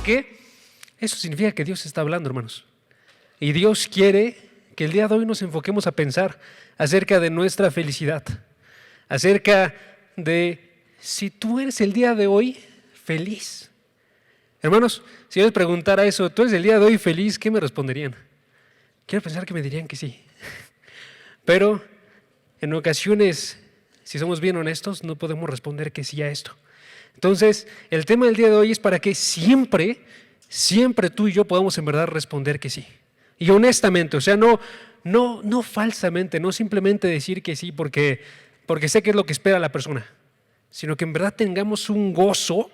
Porque eso significa que Dios está hablando, hermanos. Y Dios quiere que el día de hoy nos enfoquemos a pensar acerca de nuestra felicidad, acerca de si tú eres el día de hoy feliz. Hermanos, si yo les preguntara eso, ¿tú eres el día de hoy feliz? ¿Qué me responderían? Quiero pensar que me dirían que sí. Pero en ocasiones, si somos bien honestos, no podemos responder que sí a esto. Entonces, el tema del día de hoy es para que siempre tú y yo podamos en verdad responder que sí. Y honestamente, o sea, no falsamente, no simplemente decir que sí porque sé que es lo que espera la persona, sino que en verdad tengamos un gozo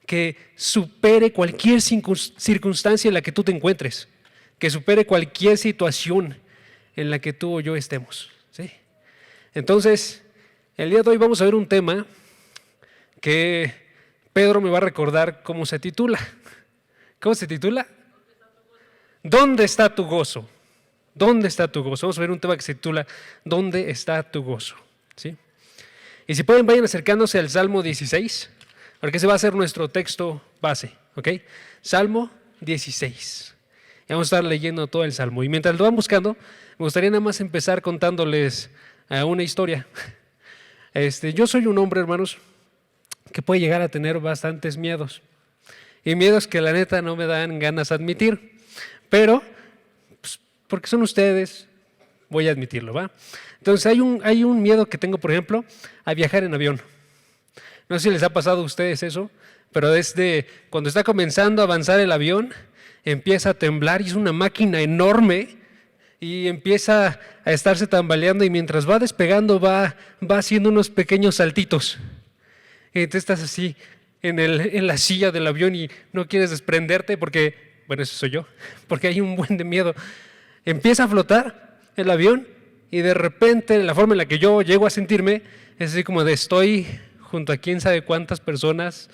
que supere cualquier circunstancia en la que tú te encuentres, que supere cualquier situación en la que tú o yo estemos, ¿sí? Entonces, el día de hoy vamos a ver un tema que Pedro me va a recordar cómo se titula. ¿Cómo se titula? ¿Dónde está tu gozo? ¿Dónde está tu gozo? Vamos a ver un tema que se titula ¿Dónde está tu gozo? ¿Sí? Y si pueden, vayan acercándose al Salmo 16, porque ese va a ser nuestro texto base, ¿ok? Salmo 16. Y vamos a estar leyendo todo el Salmo. Y mientras lo van buscando, me gustaría nada más empezar contándoles una historia. Yo soy un hombre, hermanos, que puede llegar a tener bastantes miedos. Y miedos que la neta no me dan ganas de admitir. Pero, pues, porque son ustedes, voy a admitirlo, ¿va? Entonces hay un miedo que tengo, por ejemplo, a viajar en avión. No sé si les ha pasado a ustedes eso, pero desde cuando está comenzando a avanzar el avión, empieza a temblar y es una máquina enorme y empieza a estarse tambaleando y mientras va despegando va haciendo unos pequeños saltitos. Y entonces estás así en la silla del avión y no quieres desprenderte porque, bueno, eso soy yo, porque hay un buen de miedo. Empieza a flotar el avión y de repente la forma en la que yo llego a sentirme es así como de estoy junto a quién sabe cuántas personas,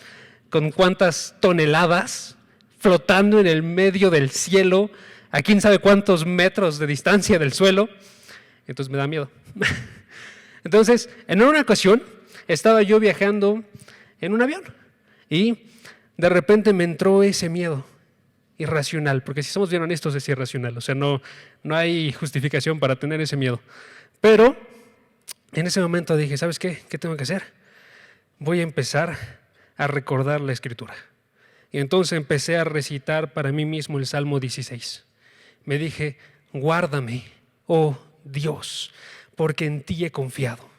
con cuántas toneladas, flotando en el medio del cielo, a quién sabe cuántos metros de distancia del suelo. Entonces me da miedo. Entonces, en una ocasión estaba yo viajando en un avión y de repente me entró ese miedo irracional, porque si somos bien honestos es irracional, o sea, no hay justificación para tener ese miedo. Pero en ese momento dije, ¿sabes qué? ¿Qué tengo que hacer? Voy a empezar a recordar la Escritura. Y entonces empecé a recitar para mí mismo el Salmo 16. Me dije, guárdame, oh Dios, porque en ti he confiado.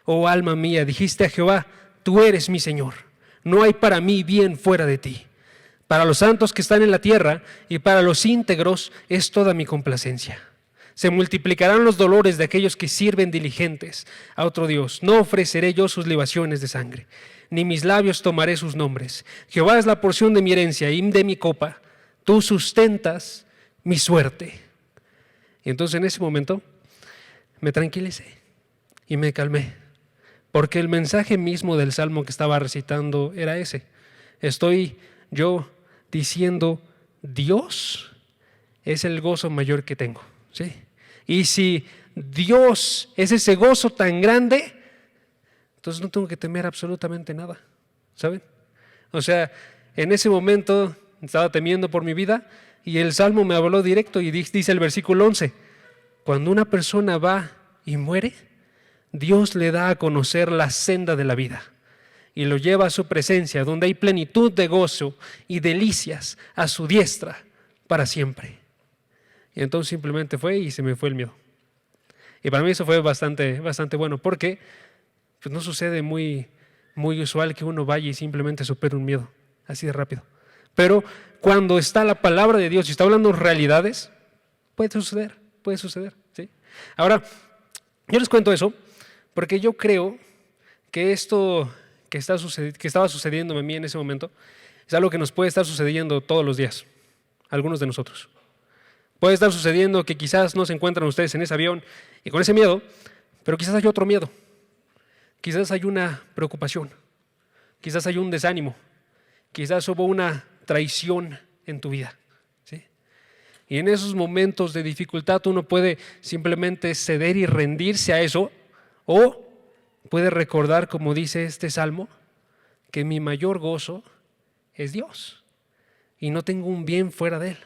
Oh alma mía, dijiste a Jehová, tú eres mi Señor. No hay para mí bien fuera de ti. Para los santos que están en la tierra y para los íntegros es toda mi complacencia. Se multiplicarán los dolores de aquellos que sirven diligentes a otro Dios. No ofreceré yo sus libaciones de sangre, ni mis labios tomaré sus nombres. Jehová es la porción de mi herencia y de mi copa. Tú sustentas mi suerte. Y entonces en ese momento me tranquilicé y me calmé, porque el mensaje mismo del salmo que estaba recitando era ese. Estoy yo diciendo, Dios es el gozo mayor que tengo, ¿sí? Y si Dios es ese gozo tan grande, entonces no tengo que temer absolutamente nada, ¿saben? O sea, en ese momento estaba temiendo por mi vida y el Salmo me habló directo y dice el versículo 11, cuando una persona va y muere, Dios le da a conocer la senda de la vida y lo lleva a su presencia, donde hay plenitud de gozo y delicias a su diestra para siempre. Y entonces simplemente fue y se me fue el miedo. Y para mí eso fue bastante bueno, porque pues no sucede muy usual que uno vaya y simplemente supere un miedo, así de rápido. Pero cuando está la palabra de Dios y está hablando de puede suceder, ¿sí? Ahora, yo les cuento eso porque yo creo que esto que estaba sucediendo a mí en ese momento es algo que nos puede estar sucediendo todos los días, algunos de nosotros. Puede estar sucediendo que quizás no se encuentran ustedes en ese avión y con ese miedo, pero quizás hay otro miedo, quizás hay una preocupación, quizás hay un desánimo, quizás hubo una traición en tu vida, ¿sí? Y en esos momentos de dificultad uno puede simplemente ceder y rendirse a eso, o puede recordar, como dice este salmo, que mi mayor gozo es Dios. y no tengo un bien fuera de Él.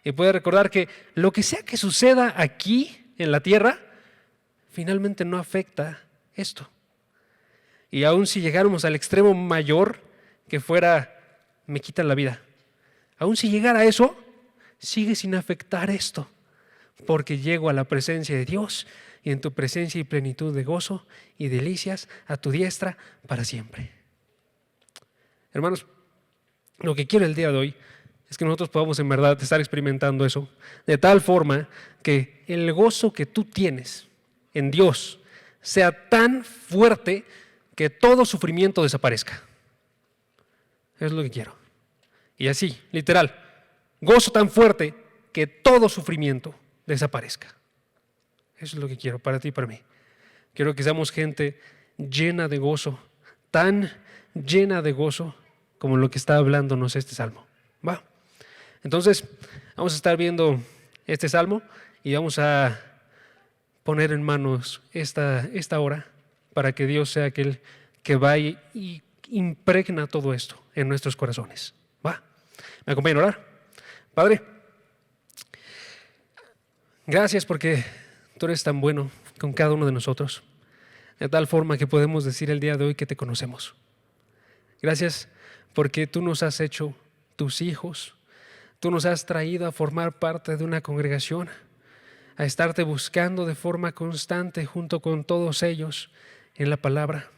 Y puede recordar que lo que sea que suceda aquí en la tierra, finalmente no afecta esto. Y aun si llegáramos al extremo mayor, que fuera, me quitan la vida, aun si llegara a eso, sigue sin afectar esto, porque llego a la presencia de Dios, y en tu presencia y plenitud de gozo y delicias a tu diestra para siempre. Hermanos, lo que quiero el día de hoy es que nosotros podamos en verdad estar experimentando eso, de tal forma que el gozo que tú tienes en Dios sea tan fuerte que todo sufrimiento desaparezca. Eso es lo que quiero. Y así, literal, gozo tan fuerte que todo sufrimiento desaparezca. Eso es lo que quiero para ti y para mí. Quiero que seamos gente llena de gozo, tan llena de gozo como lo que está hablándonos este salmo. ¿Va? Entonces, vamos a estar viendo este salmo y vamos a poner en manos esta hora para que Dios sea aquel que va y impregna todo esto en nuestros corazones. ¿Va? ¿Me acompañan a orar? Padre, gracias porque tú eres tan bueno con cada uno de nosotros, de tal forma que podemos decir el día de hoy que te conocemos. Gracias porque tú nos has hecho tus hijos, tú nos has traído a formar parte de una congregación, a estarte buscando de forma constante junto con todos ellos en la palabra,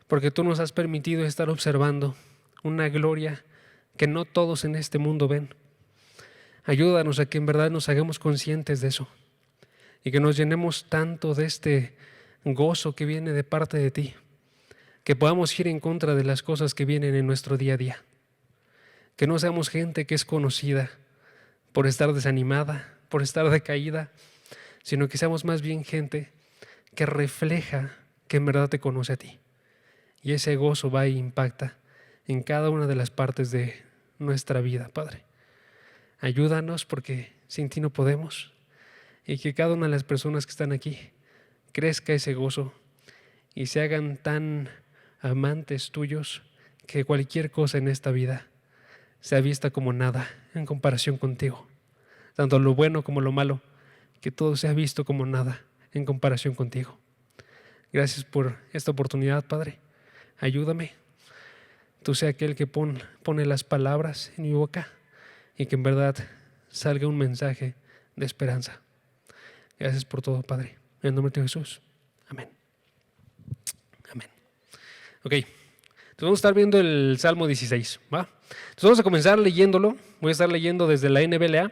porque tú nos has permitido estar observando una gloria que no todos en este mundo ven. Ayúdanos a que en verdad nos hagamos conscientes de eso y que nos llenemos tanto de este gozo que viene de parte de ti, que podamos ir en contra de las cosas que vienen en nuestro día a día. Que no seamos gente que es conocida por estar desanimada, por estar decaída, sino que seamos más bien gente que refleja que en verdad te conoce a ti. Y ese gozo va e impacta en cada una de las partes de nuestra vida, Padre. Ayúdanos porque sin ti no podemos, y que cada una de las personas que están aquí crezca ese gozo y se hagan tan amantes tuyos que cualquier cosa en esta vida sea vista como nada en comparación contigo. Tanto lo bueno como lo malo, que todo sea visto como nada en comparación contigo. Gracias por esta oportunidad, Padre. Ayúdame. Tú sea aquel que pone las palabras en mi boca y que en verdad salga un mensaje de esperanza. Gracias por todo, Padre. En el nombre de Jesús. Amén. Amén. Ok. Entonces vamos a estar viendo el Salmo 16. ¿Va? Entonces vamos a comenzar leyéndolo. Voy a estar leyendo desde la NBLA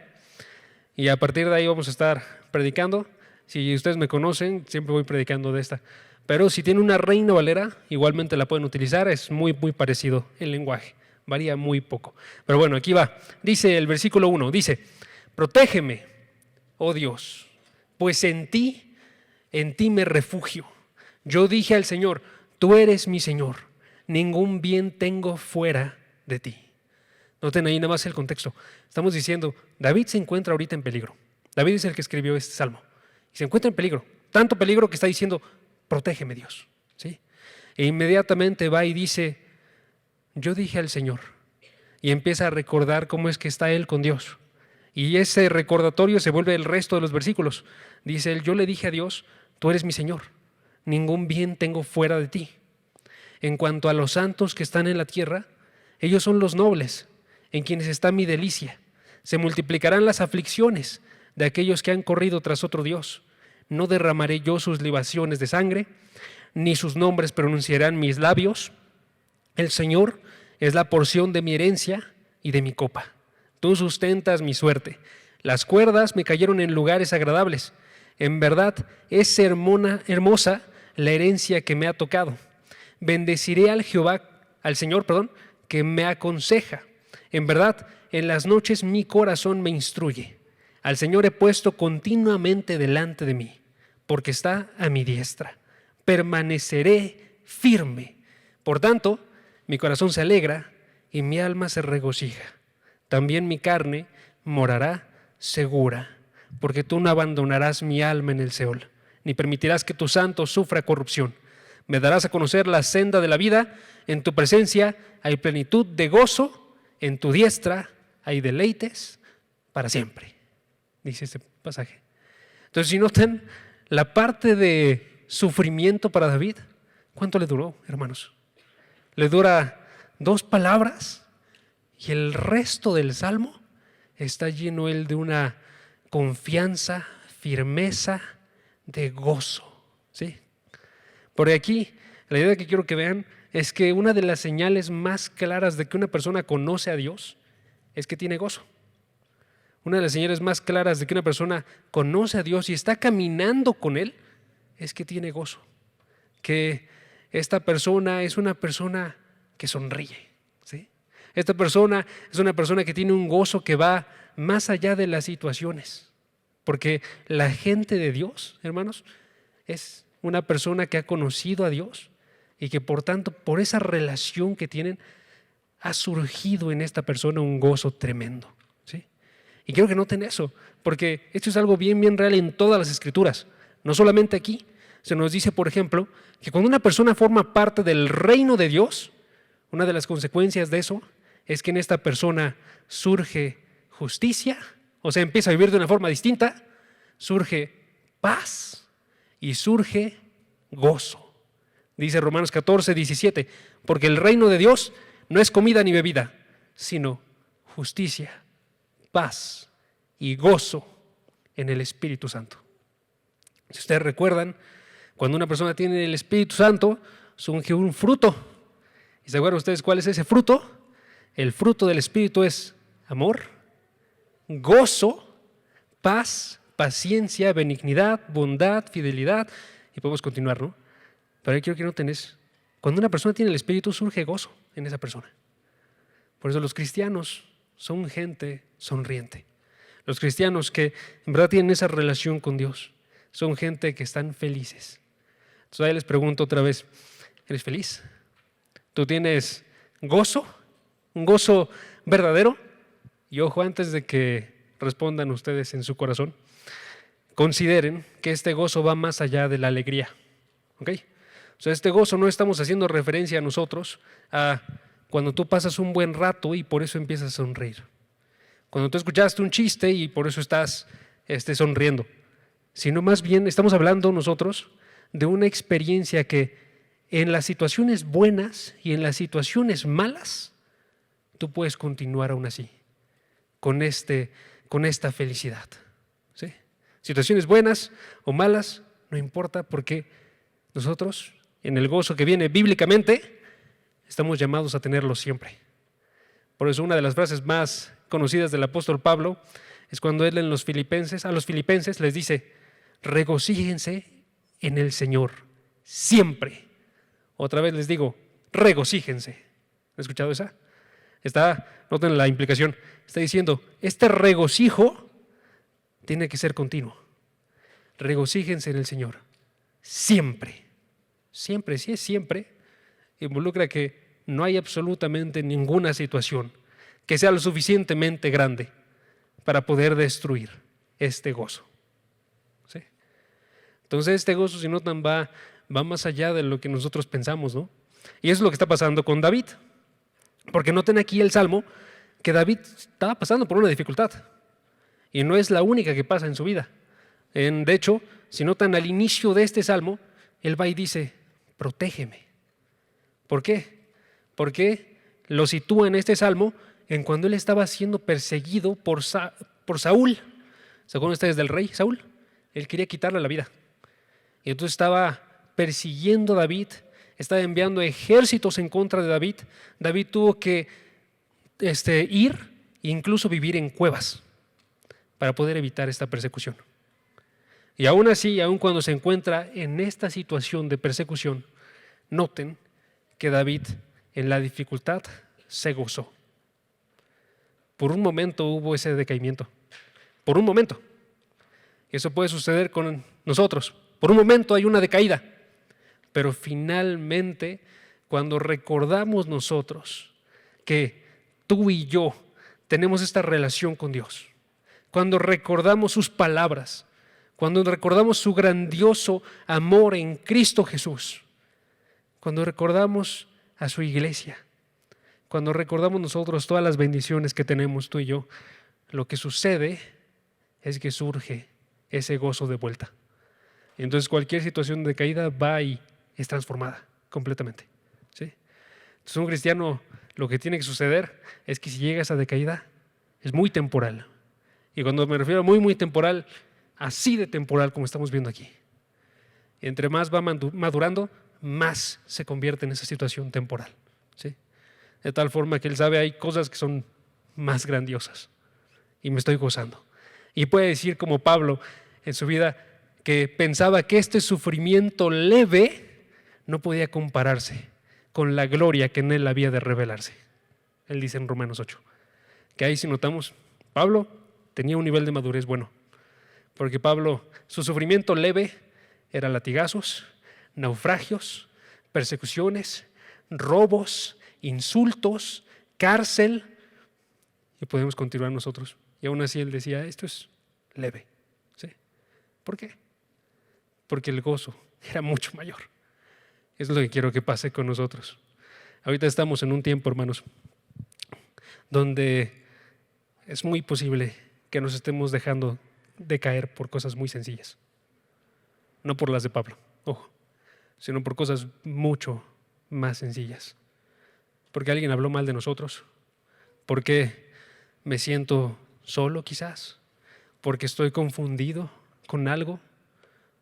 y a partir de ahí vamos a estar predicando. Si ustedes me conocen, siempre voy predicando de esta. Pero si tiene una Reina Valera, igualmente la pueden utilizar. Es muy parecido el lenguaje. Varía muy poco. Pero bueno, aquí va. Dice el versículo 1. Dice, protégeme, oh Dios, pues en ti me refugio. Yo dije al Señor, tú eres mi Señor, ningún bien tengo fuera de ti. Noten ahí nada más el contexto. Estamos diciendo, David se encuentra ahorita en peligro. David es el que escribió este salmo. Y se encuentra en peligro, tanto peligro que está diciendo, protégeme Dios. ¿Sí? E inmediatamente va y dice, yo dije al Señor. Y empieza a recordar cómo es que está él con Dios. Y ese recordatorio se vuelve el resto de los versículos. Dice él, yo le dije a Dios, tú eres mi Señor, ningún bien tengo fuera de ti. En cuanto a los santos que están en la tierra, ellos son los nobles, en quienes está mi delicia. Se multiplicarán las aflicciones de aquellos que han corrido tras otro Dios. No derramaré yo sus libaciones de sangre, ni sus nombres pronunciarán mis labios. El Señor es la porción de mi herencia y de mi copa. Tú sustentas mi suerte. Las cuerdas me cayeron en lugares agradables. En verdad es hermosa la herencia que me ha tocado. Bendeciré al Señor, que me aconseja. En verdad, en las noches mi corazón me instruye. Al Señor he puesto continuamente delante de mí, porque está a mi diestra. Permaneceré firme. Por tanto, mi corazón se alegra y mi alma se regocija. También mi carne morará segura, porque tú no abandonarás mi alma en el Seol, ni permitirás que tu santo sufra corrupción. Me darás a conocer la senda de la vida, en tu presencia hay plenitud de gozo, en tu diestra hay deleites para siempre, dice este pasaje. Entonces, si notan la parte de sufrimiento para David, ¿cuánto le duró, hermanos? Le dura 2 palabras y el resto del salmo está lleno él de una confianza, firmeza, de gozo, ¿sí? Por aquí, la idea que quiero que vean es que una de las señales más claras de que una persona conoce a Dios es que tiene gozo. Una de las señales más claras de que una persona conoce a Dios y está caminando con Él es que tiene gozo. Que esta persona es una persona que sonríe, ¿sí? Esta persona es una persona que tiene un gozo que va más allá de las situaciones. Porque la gente de Dios, hermanos, es una persona que ha conocido a Dios y que por tanto, por esa relación que tienen, ha surgido en esta persona un gozo tremendo, ¿sí? Y quiero que noten eso, porque esto es algo bien real en todas las Escrituras. No solamente aquí, se nos dice, por ejemplo, que cuando una persona forma parte del reino de Dios, una de las consecuencias de eso es que en esta persona surge justicia, o sea, empieza a vivir de una forma distinta, surge paz y surge gozo. Dice Romanos 14:17, porque el reino de Dios no es comida ni bebida, sino justicia, paz y gozo en el Espíritu Santo. Si ustedes recuerdan, cuando una persona tiene el Espíritu Santo, surge un fruto. ¿Y se acuerdan ustedes cuál es ese fruto? El fruto del Espíritu es amor, gozo, paz, paciencia, benignidad, bondad, fidelidad, y podemos continuar, ¿no? Pero yo quiero que noten es, cuando una persona tiene el Espíritu, surge gozo en esa persona. Por eso los cristianos son gente sonriente. Los cristianos que en verdad tienen esa relación con Dios, son gente que están felices. Entonces ahí les pregunto otra vez, ¿eres feliz? ¿Tú tienes gozo? ¿Un gozo verdadero? Y ojo, antes de que respondan ustedes en su corazón, consideren que este gozo va más allá de la alegría, ¿ok? O sea, este gozo no estamos haciendo referencia a nosotros a cuando tú pasas un buen rato y por eso empiezas a sonreír. Cuando tú escuchaste un chiste y por eso estás sonriendo. Sino más bien estamos hablando nosotros de una experiencia que en las situaciones buenas y en las situaciones malas, tú puedes continuar aún así, con esta felicidad, ¿sí? Situaciones buenas o malas, no importa, porque nosotros, en el gozo que viene bíblicamente, estamos llamados a tenerlo siempre. Por eso una de las frases más conocidas del apóstol Pablo es cuando él a los filipenses les dice, regocíjense en el Señor siempre. Otra vez les digo, regocíjense. ¿Han escuchado esa? Noten la implicación, está diciendo, este regocijo tiene que ser continuo. Regocíjense en el Señor siempre. Siempre, si es siempre, involucra que no hay absolutamente ninguna situación que sea lo suficientemente grande para poder destruir este gozo, ¿sí? Entonces este gozo, si notan, va más allá de lo que nosotros pensamos, ¿no? Y eso es lo que está pasando con David. Porque noten aquí el Salmo que David estaba pasando por una dificultad y no es la única que pasa en su vida. De hecho, si notan al inicio de este Salmo, él va y dice, protégeme. ¿Por qué? Porque lo sitúa en este Salmo en cuando él estaba siendo perseguido por Saúl. ¿Se acuerdan ustedes del rey Saúl? Él quería quitarle la vida. Y entonces estaba persiguiendo a David, estaba enviando ejércitos en contra de David. David tuvo que ir e incluso vivir en cuevas para poder evitar esta persecución. Y aún así, aún cuando se encuentra en esta situación de persecución, noten que David en la dificultad se gozó. Por un momento hubo ese decaimiento, por un momento. Eso puede suceder con nosotros. Por un momento hay una decaída, pero finalmente cuando recordamos nosotros que tú y yo tenemos esta relación con Dios, cuando recordamos sus palabras, cuando recordamos su grandioso amor en Cristo Jesús, cuando recordamos a su iglesia, cuando recordamos nosotros todas las bendiciones que tenemos tú y yo, lo que sucede es que surge ese gozo de vuelta. Entonces cualquier situación de caída va y es transformada completamente, ¿sí? Entonces un cristiano, lo que tiene que suceder es que si llega a esa decaída es muy temporal. Y cuando me refiero a muy, muy temporal, así de temporal como estamos viendo aquí. Entre más va madurando, más se convierte en esa situación temporal, ¿sí? De tal forma que él sabe hay cosas que son más grandiosas y me estoy gozando. Y puede decir como Pablo en su vida que pensaba que este sufrimiento leve no podía compararse con la gloria que en él había de revelarse. Él dice en Romanos 8, que ahí si notamos, Pablo tenía un nivel de madurez bueno, porque Pablo, su sufrimiento leve era latigazos, naufragios, persecuciones, robos, insultos, cárcel, y podemos continuar nosotros. Y aún así él decía, esto es leve, ¿sí? ¿Por qué? Porque el gozo era mucho mayor. Es lo que quiero que pase con nosotros. Ahorita estamos en un tiempo, hermanos, donde es muy posible que nos estemos dejando de caer por cosas muy sencillas. No por las de Pablo, ojo, sino por cosas mucho más sencillas. Porque alguien habló mal de nosotros, porque me siento solo quizás, porque estoy confundido con algo,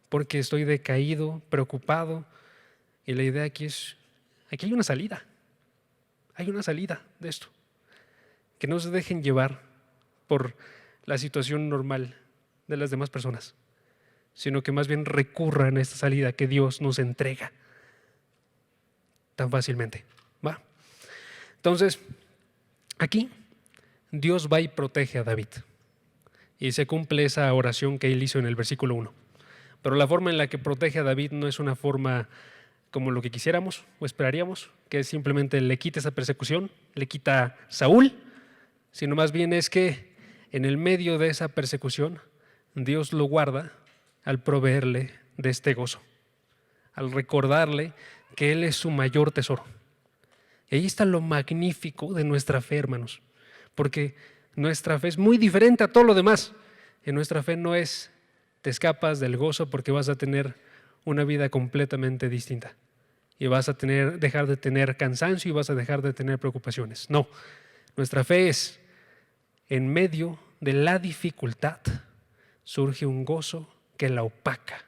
porque estoy decaído, preocupado. Y la idea aquí es, aquí hay una salida de esto. Que no se dejen llevar por la situación normal de las demás personas, sino que más bien recurran a esta salida que Dios nos entrega tan fácilmente. ¿Va? Entonces, aquí Dios va y protege a David. Y se cumple esa oración que él hizo en el versículo 1. Pero la forma en la que protege a David no es una forma como lo que quisiéramos o esperaríamos, que simplemente le quita esa persecución, le quita a Saúl, sino más bien es que en el medio de esa persecución Dios lo guarda al proveerle de este gozo, al recordarle que Él es su mayor tesoro. Y ahí está lo magnífico de nuestra fe, hermanos, porque nuestra fe es muy diferente a todo lo demás. En nuestra fe no es te escapas del gozo porque vas a tener una vida completamente distinta y vas a dejar de tener cansancio y vas a dejar de tener preocupaciones. No, nuestra fe es en medio de la dificultad surge un gozo que la opaca.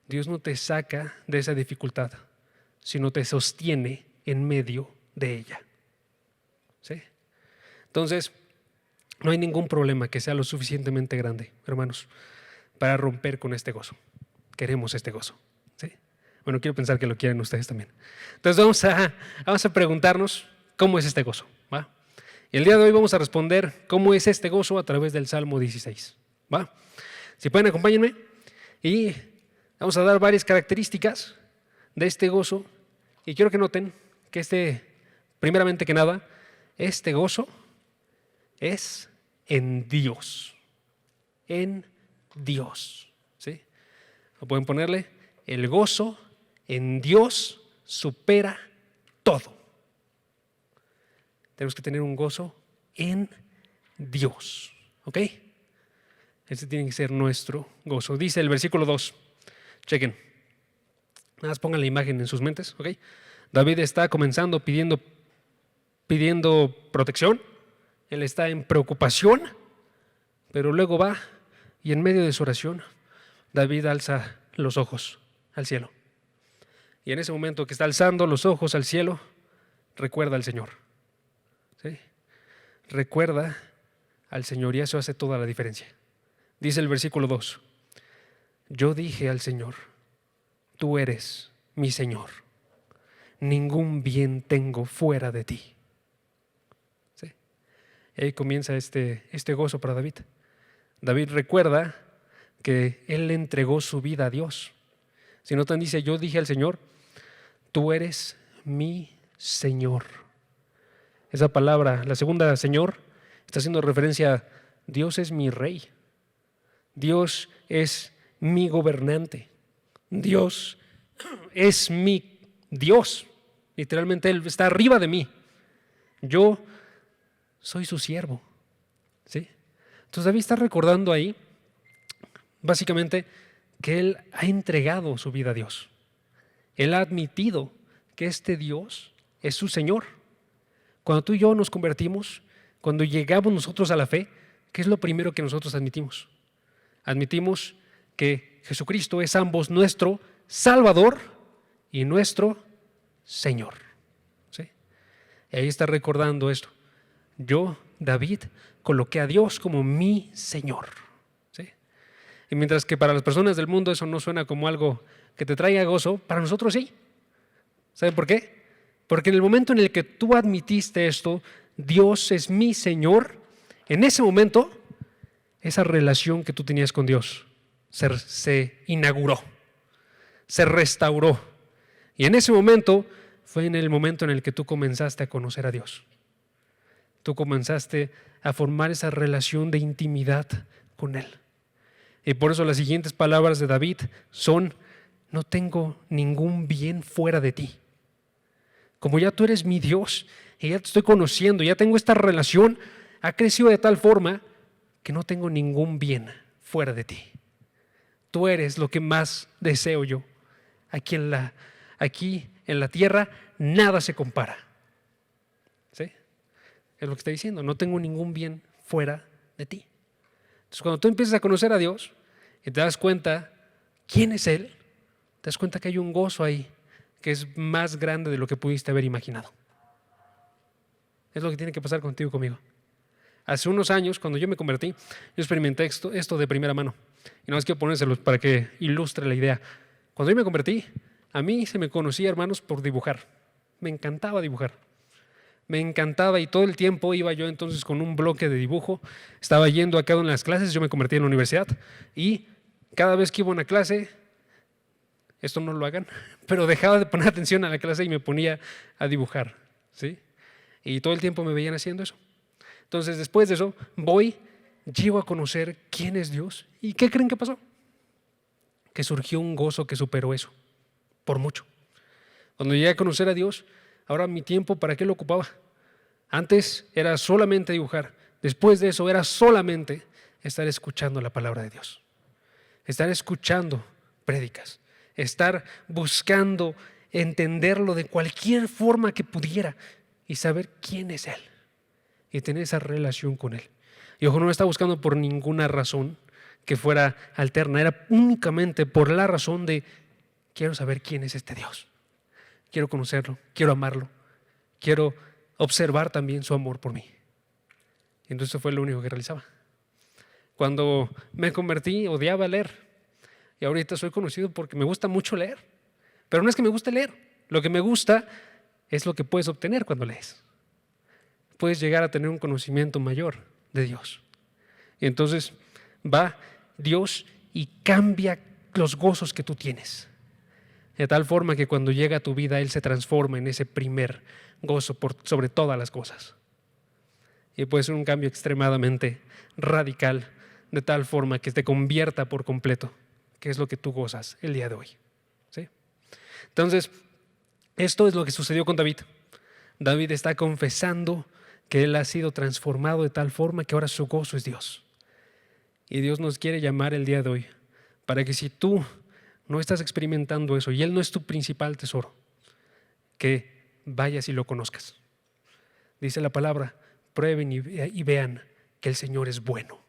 Dios no te saca de esa dificultad, sino te sostiene en medio de ella. ¿Sí? Entonces, no hay ningún problema que sea lo suficientemente grande, hermanos, para romper con este gozo. Queremos este gozo. ¿Sí? Bueno, quiero pensar que lo quieren ustedes también. Entonces vamos a preguntarnos cómo es este gozo. ¿Va? Y el día de hoy vamos a responder cómo es este gozo a través del Salmo 16. ¿Va? Si pueden, acompáñenme y vamos a dar varias características de este gozo. Y quiero que noten que primeramente que nada, este gozo es en Dios. En Dios. ¿Sí? O pueden ponerle, el gozo en Dios supera todo. Tenemos que tener un gozo en Dios. ¿Ok? Este tiene que ser nuestro gozo. Dice el versículo 2. Chequen. Nada más pongan la imagen en sus mentes. ¿Ok? David está comenzando pidiendo protección. Él está en preocupación. Pero luego va y en medio de su oración, David alza los ojos al cielo. Y en ese momento que está alzando los ojos al cielo, recuerda al Señor. ¿Sí? Recuerda al Señor y eso hace toda la diferencia. Dice el versículo 2, yo dije al Señor, tú eres mi Señor, ningún bien tengo fuera de ti. ¿Sí? Y ahí comienza este gozo para David. David recuerda que él le entregó su vida a Dios. Si notan, dice, yo dije al Señor, tú eres mi Señor. Esa palabra, la segunda Señor, está haciendo referencia a Dios es mi Rey. Dios es mi gobernante. Dios es mi Dios. Literalmente Él está arriba de mí. Yo soy su siervo. ¿Sí? Entonces David está recordando ahí, básicamente, que Él ha entregado su vida a Dios. Él ha admitido que este Dios es su Señor. Cuando tú y yo nos convertimos, cuando llegamos nosotros a la fe, ¿qué es lo primero que nosotros admitimos? Admitimos que Jesucristo es ambos nuestro Salvador y nuestro Señor. ¿Sí? Y ahí está recordando esto. Yo, David, coloqué a Dios como mi Señor. ¿Sí? Y mientras que para las personas del mundo eso no suena como algo que te traiga gozo, para nosotros sí. ¿Saben por qué? Porque en el momento en el que tú admitiste esto, Dios es mi Señor, en ese momento, esa relación que tú tenías con Dios se inauguró, se restauró. Y en ese momento fue en el momento en el que tú comenzaste a conocer a Dios. Tú comenzaste a formar esa relación de intimidad con Él. Y por eso las siguientes palabras de David son: no tengo ningún bien fuera de ti. Como ya tú eres mi Dios y ya te estoy conociendo, ya tengo esta relación, ha crecido de tal forma que no tengo ningún bien fuera de ti. Tú eres lo que más deseo yo. Aquí en la tierra nada se compara. ¿Sí? Es lo que está diciendo, no tengo ningún bien fuera de ti. Entonces cuando tú empiezas a conocer a Dios y te das cuenta quién es Él, te das cuenta que hay un gozo ahí que es más grande de lo que pudiste haber imaginado. Es lo que tiene que pasar contigo y conmigo. Hace unos años, cuando yo me convertí, yo experimenté esto de primera mano. Y nada más quiero ponérselos para que ilustre la idea. Cuando yo me convertí, a mí se me conocía, hermanos, por dibujar. Me encantaba dibujar. Me encantaba y todo el tiempo iba yo entonces con un bloque de dibujo. Estaba yendo a cada una de las clases, yo me convertí en la universidad y cada vez que iba a una clase, esto no lo hagan, pero dejaba de poner atención a la clase y me ponía a dibujar, ¿sí? Y todo el tiempo me veían haciendo eso. Entonces, después de eso, llego a conocer quién es Dios. ¿Y qué creen que pasó? Que surgió un gozo que superó eso, por mucho. Cuando llegué a conocer a Dios, ahora mi tiempo, ¿para qué lo ocupaba? Antes era solamente dibujar. Después de eso era solamente estar escuchando la palabra de Dios. Estar escuchando prédicas. Estar buscando entenderlo de cualquier forma que pudiera y saber quién es Él y tener esa relación con Él. Y ojo, no lo estaba buscando por ninguna razón que fuera alterna, era únicamente por la razón de quiero saber quién es este Dios, quiero conocerlo, quiero amarlo, quiero observar también su amor por mí. Y entonces eso fue lo único que realizaba. Cuando me convertí, odiaba leer. Y ahorita soy conocido porque me gusta mucho leer. Pero no es que me guste leer. Lo que me gusta es lo que puedes obtener cuando lees. Puedes llegar a tener un conocimiento mayor de Dios. Y entonces va Dios y cambia los gozos que tú tienes. De tal forma que cuando llega a tu vida, Él se transforma en ese primer gozo sobre todas las cosas. Y puede ser un cambio extremadamente radical, de tal forma que te convierta por completo, que es lo que tú gozas el día de hoy. ¿Sí? Entonces, esto es lo que sucedió con David. David está confesando que él ha sido transformado de tal forma que ahora su gozo es Dios. Y Dios nos quiere llamar el día de hoy para que si tú no estás experimentando eso y Él no es tu principal tesoro, que vayas y lo conozcas. Dice la palabra, prueben y vean que el Señor es bueno.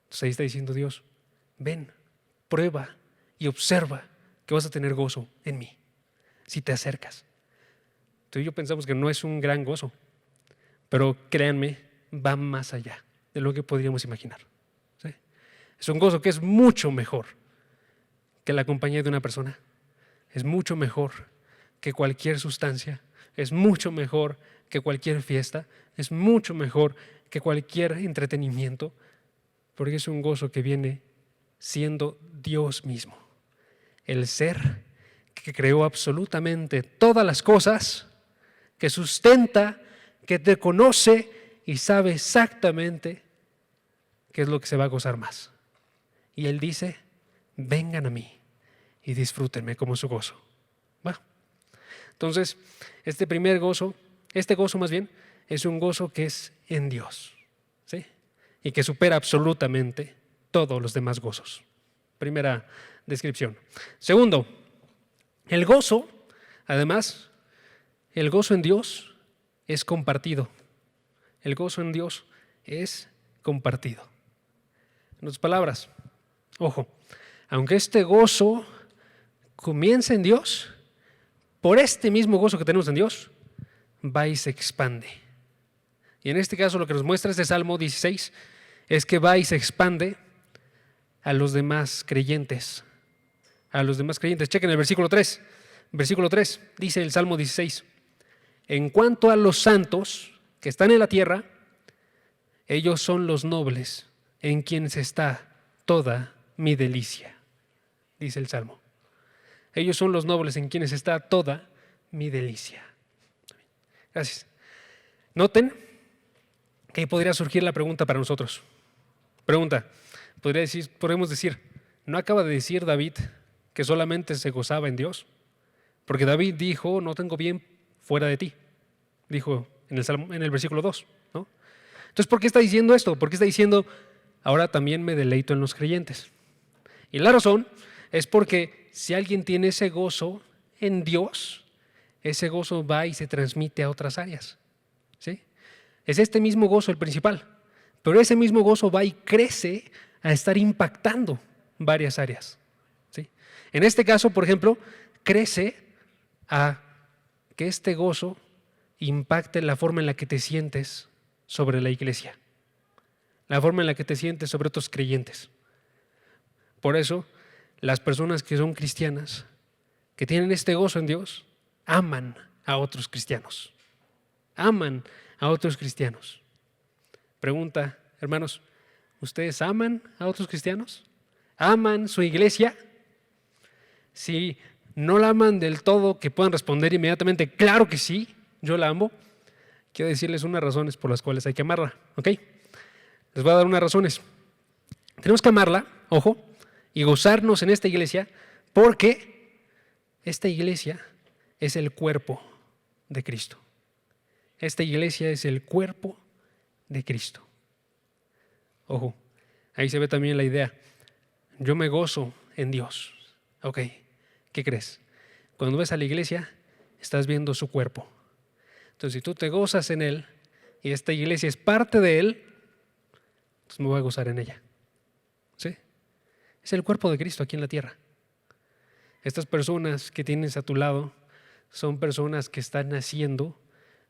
Entonces ahí está diciendo Dios, ven, prueba y observa que vas a tener gozo en mí si te acercas. Tú y yo pensamos que no es un gran gozo, pero créanme, va más allá de lo que podríamos imaginar. ¿Sí? Es un gozo que es mucho mejor que la compañía de una persona, es mucho mejor que cualquier sustancia, es mucho mejor que cualquier fiesta, es mucho mejor que cualquier entretenimiento, porque es un gozo que viene siendo Dios mismo, el ser que creó absolutamente todas las cosas, que sustenta, que te conoce y sabe exactamente qué es lo que se va a gozar más. Y Él dice, vengan a mí y disfrútenme como su gozo. ¿Va? Entonces, este gozo más bien, es un gozo que es en Dios, ¿sí? Y que supera absolutamente todos los demás gozos. Primera descripción. Segundo, el gozo, además, el gozo en Dios es compartido. El gozo en Dios es compartido. En otras palabras, ojo, aunque este gozo comienza en Dios, por este mismo gozo que tenemos en Dios, va y se expande. Y en este caso lo que nos muestra este Salmo 16 es que va y se expande a los demás creyentes. A los demás creyentes. Chequen el versículo 3. Versículo 3 dice el Salmo 16: en cuanto a los santos que están en la tierra, ellos son los nobles en quienes está toda mi delicia. Dice el Salmo. Ellos son los nobles en quienes está toda mi delicia. Gracias. Noten que ahí podría surgir la pregunta para nosotros. Pregunta, podemos decir, ¿no acaba de decir David que solamente se gozaba en Dios? Porque David dijo, no tengo bien fuera de ti. Dijo en el versículo 2, ¿no? Entonces, ¿por qué está diciendo esto? ¿Por qué está diciendo, ahora también me deleito en los creyentes? Y la razón es porque si alguien tiene ese gozo en Dios, ese gozo va y se transmite a otras áreas, ¿sí? Es este mismo gozo el principal, pero ese mismo gozo va y crece a estar impactando varias áreas, ¿sí? En este caso, por ejemplo, crece a que este gozo impacte la forma en la que te sientes sobre la iglesia, la forma en la que te sientes sobre otros creyentes. Por eso, las personas que son cristianas, que tienen este gozo en Dios, aman a otros cristianos. Aman a otros cristianos. Pregunta, hermanos, ¿ustedes aman a otros cristianos? ¿Aman su iglesia? Si no la aman del todo, que puedan responder inmediatamente, claro que sí, yo la amo. Quiero decirles unas razones por las cuales hay que amarla, ¿ok? Les voy a dar unas razones. Tenemos que amarla, ojo, y gozarnos en esta iglesia, porque esta iglesia es el cuerpo de Cristo. Esta iglesia es el cuerpo de Cristo. Ojo, ahí se ve también la idea. Yo me gozo en Dios. Ok, ¿qué crees? Cuando ves a la iglesia, estás viendo su cuerpo. Entonces, si tú te gozas en Él y esta iglesia es parte de Él, entonces me voy a gozar en ella. ¿Sí? Es el cuerpo de Cristo aquí en la tierra. Estas personas que tienes a tu lado son personas que están haciendo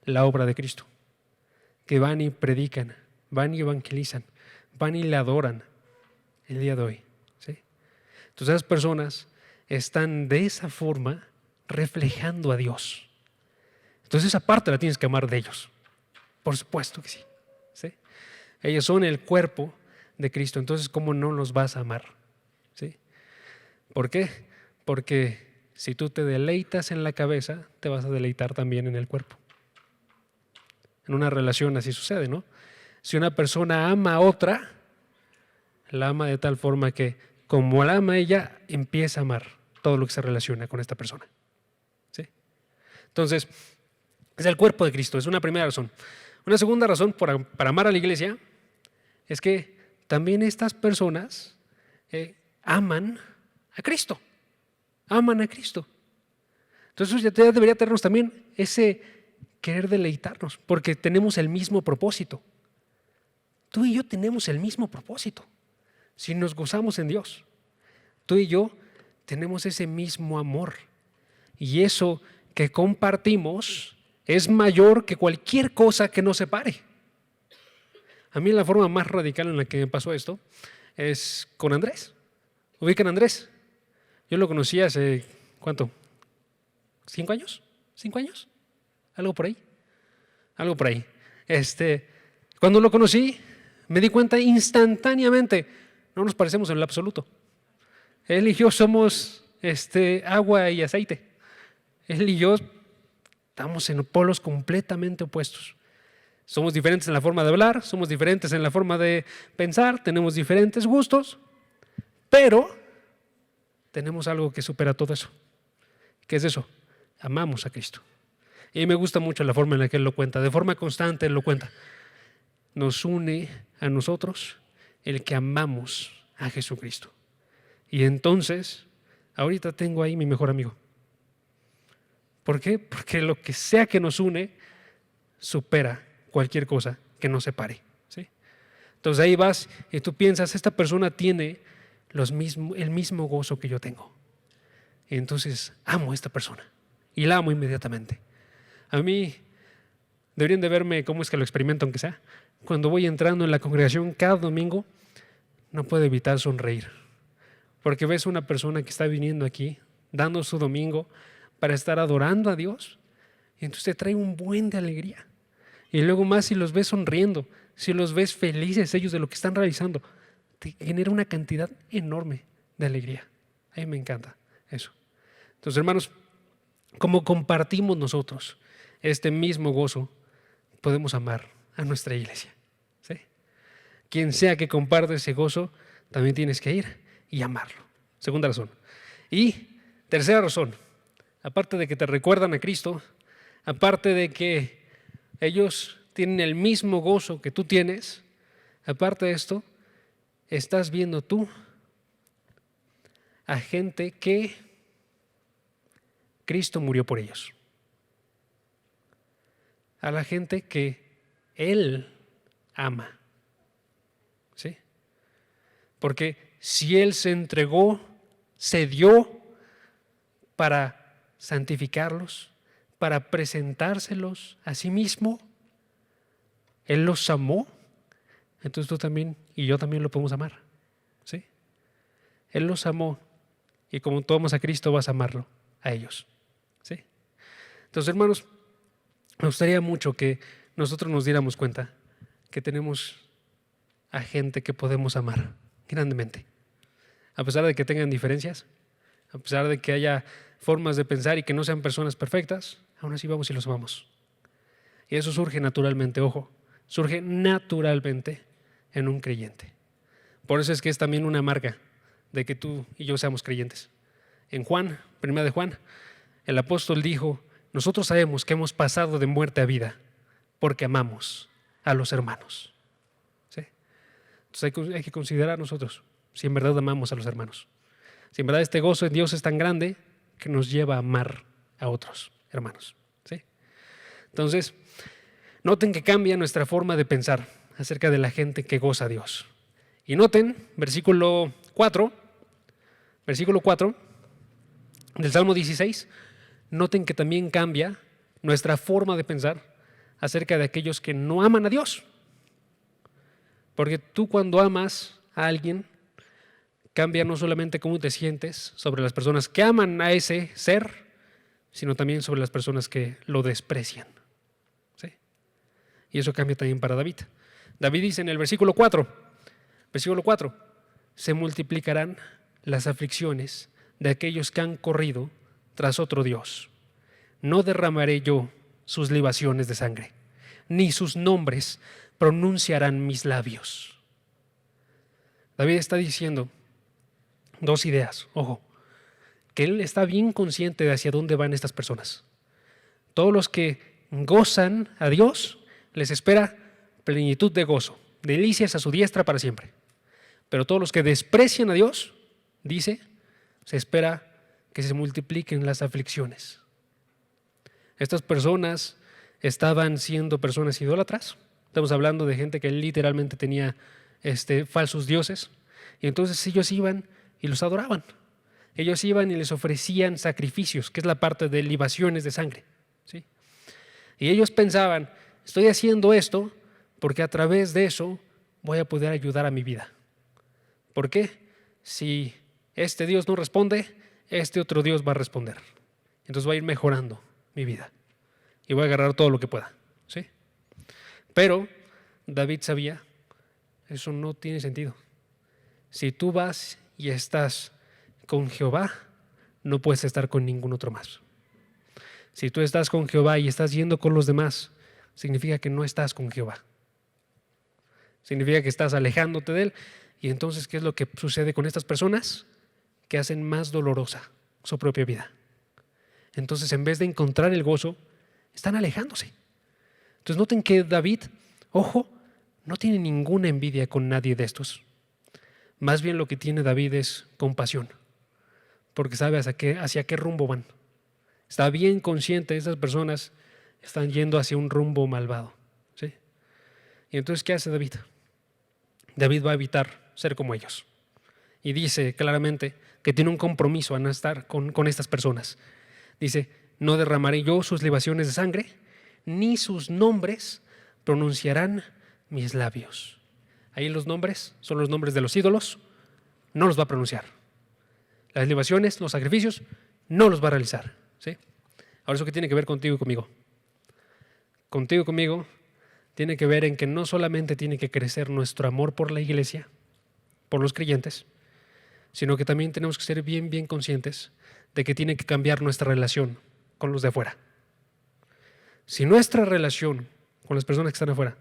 la obra de Cristo, que van y predican, van y evangelizan, van y le adoran el día de hoy, ¿sí? Entonces esas personas están de esa forma reflejando a Dios. Entonces esa parte la tienes que amar de ellos, por supuesto que sí, ¿sí? Ellos son el cuerpo de Cristo, entonces ¿cómo no los vas a amar? ¿Sí? ¿Por qué? Porque si tú te deleitas en la cabeza, te vas a deleitar también en el cuerpo. En una relación así sucede, ¿no? Si una persona ama a otra, la ama de tal forma que como la ama ella, empieza a amar todo lo que se relaciona con esta persona, ¿sí? Entonces, es el cuerpo de Cristo, es una primera razón. Una segunda razón para amar a la iglesia es que también estas personas aman a Cristo. Aman a Cristo. Entonces ya debería tenernos también ese querer deleitarnos, porque tenemos el mismo propósito. Tú y yo tenemos el mismo propósito. Si nos gozamos en Dios, tú y yo tenemos ese mismo amor. Y eso que compartimos es mayor que cualquier cosa que nos separe. A mí la forma más radical en la que me pasó esto es con Andrés. ¿Ubican a Andrés? Yo lo conocí hace, ¿cuánto? ¿5 años? ¿5 años? ¿Algo por ahí? Algo por ahí. Cuando lo conocí, me di cuenta instantáneamente, no nos parecemos en lo absoluto. Él y yo somos agua y aceite. Él y yo estamos en polos completamente opuestos. Somos diferentes en la forma de hablar, somos diferentes en la forma de pensar, tenemos diferentes gustos, pero tenemos algo que supera todo eso. ¿Qué es eso? amamos a Cristo. Y me gusta mucho la forma en la que Él lo cuenta, de forma constante Él lo cuenta. Nos une a nosotros el que amamos a Jesucristo. Y entonces, ahorita tengo ahí mi mejor amigo. ¿Por qué? Porque lo que sea que nos une supera cualquier cosa que nos separe, ¿sí? Entonces ahí vas y tú piensas, esta persona tiene el mismo gozo que yo tengo. Y entonces amo a esta persona y la amo inmediatamente. A mí deberían de verme cómo es que lo experimento, aunque sea. Cuando voy entrando en la congregación cada domingo, no puedo evitar sonreír. Porque ves una persona que está viniendo aquí, dando su domingo para estar adorando a Dios, y entonces te trae un buen de alegría. Y luego más si los ves sonriendo, si los ves felices ellos de lo que están realizando, te genera una cantidad enorme de alegría. A mí me encanta eso. Entonces, hermanos, como compartimos nosotros este mismo gozo, podemos amar a nuestra iglesia, ¿sí? Quien sea que comparte ese gozo, también tienes que ir y amarlo. Segunda razón. Y tercera razón, aparte de que te recuerdan a Cristo, aparte de que ellos tienen el mismo gozo que tú tienes, aparte de esto, estás viendo tú a gente que Cristo murió por ellos. A la gente que Él ama. ¿Sí? Porque si Él se entregó, se dio para santificarlos, para presentárselos a sí mismo, Él los amó, entonces tú también y yo también lo podemos amar. ¿Sí? Él los amó y como tú amas a Cristo vas a amarlo a ellos. ¿Sí? Entonces, hermanos, me gustaría mucho que nosotros nos diéramos cuenta que tenemos a gente que podemos amar grandemente. A pesar de que tengan diferencias, a pesar de que haya formas de pensar y que no sean personas perfectas, aún así vamos y los amamos. Y eso surge naturalmente, ojo, surge naturalmente en un creyente. Por eso es que es también una marca de que tú y yo seamos creyentes. En Juan, 1 de Juan, el apóstol dijo: nosotros sabemos que hemos pasado de muerte a vida porque amamos a los hermanos. ¿Sí? Entonces hay que considerar nosotros si en verdad amamos a los hermanos. Si en verdad este gozo en Dios es tan grande que nos lleva a amar a otros hermanos. ¿Sí? Entonces, noten que cambia nuestra forma de pensar acerca de la gente que goza a Dios. Y noten, versículo 4 del Salmo 16, noten que también cambia nuestra forma de pensar acerca de aquellos que no aman a Dios. Porque tú cuando amas a alguien, cambia no solamente cómo te sientes sobre las personas que aman a ese ser, sino también sobre las personas que lo desprecian. ¿Sí? Y eso cambia también para David. David dice en el versículo 4, se multiplicarán las aflicciones de aquellos que han corrido tras otro Dios. No derramaré yo sus libaciones de sangre, ni sus nombres pronunciarán mis labios. David está diciendo dos ideas, ojo, que él está bien consciente de hacia dónde van estas personas. Todos los que gozan a Dios, les espera plenitud de gozo, delicias a su diestra para siempre. Pero todos los que desprecian a Dios, dice, se espera que se multipliquen las aflicciones. Estas personas estaban siendo personas idólatras. Estamos hablando de gente que literalmente tenía falsos dioses. Y entonces ellos iban y los adoraban. Ellos iban y les ofrecían sacrificios, que es la parte de libaciones de sangre. ¿Sí? Y ellos pensaban, estoy haciendo esto porque a través de eso voy a poder ayudar a mi vida. ¿Por qué? Si este Dios no responde, este otro Dios va a responder. Entonces va a ir mejorando mi vida y voy a agarrar todo lo que pueda. ¿Sí? Pero David sabía, eso no tiene sentido. Si tú vas y estás con Jehová, no puedes estar con ningún otro más. Si tú estás con Jehová y estás yendo con los demás, significa que no estás con Jehová. Significa que estás alejándote de Él. Y entonces, ¿qué es lo que sucede con estas personas? Que hacen más dolorosa su propia vida. Entonces, en vez de encontrar el gozo, están alejándose. Entonces, noten que David, ojo, no tiene ninguna envidia con nadie de estos. Más bien lo que tiene David es compasión, porque sabe hacia qué rumbo van. Está bien consciente de esas personas están yendo hacia un rumbo malvado, ¿sí? Y entonces, ¿qué hace David? David va a evitar ser como ellos. Y dice claramente que tiene un compromiso a no estar con estas personas. Dice, no derramaré yo sus libaciones de sangre, ni sus nombres pronunciarán mis labios. Ahí los nombres son los nombres de los ídolos, no los va a pronunciar. Las libaciones, los sacrificios, no los va a realizar, ¿sí? Ahora, ¿eso qué tiene que ver contigo y conmigo? Contigo y conmigo tiene que ver en que no solamente tiene que crecer nuestro amor por la iglesia, por los creyentes, sino que también tenemos que ser bien, bien conscientes de que tiene que cambiar nuestra relación con los de afuera. Si nuestra relación con las personas que están afuera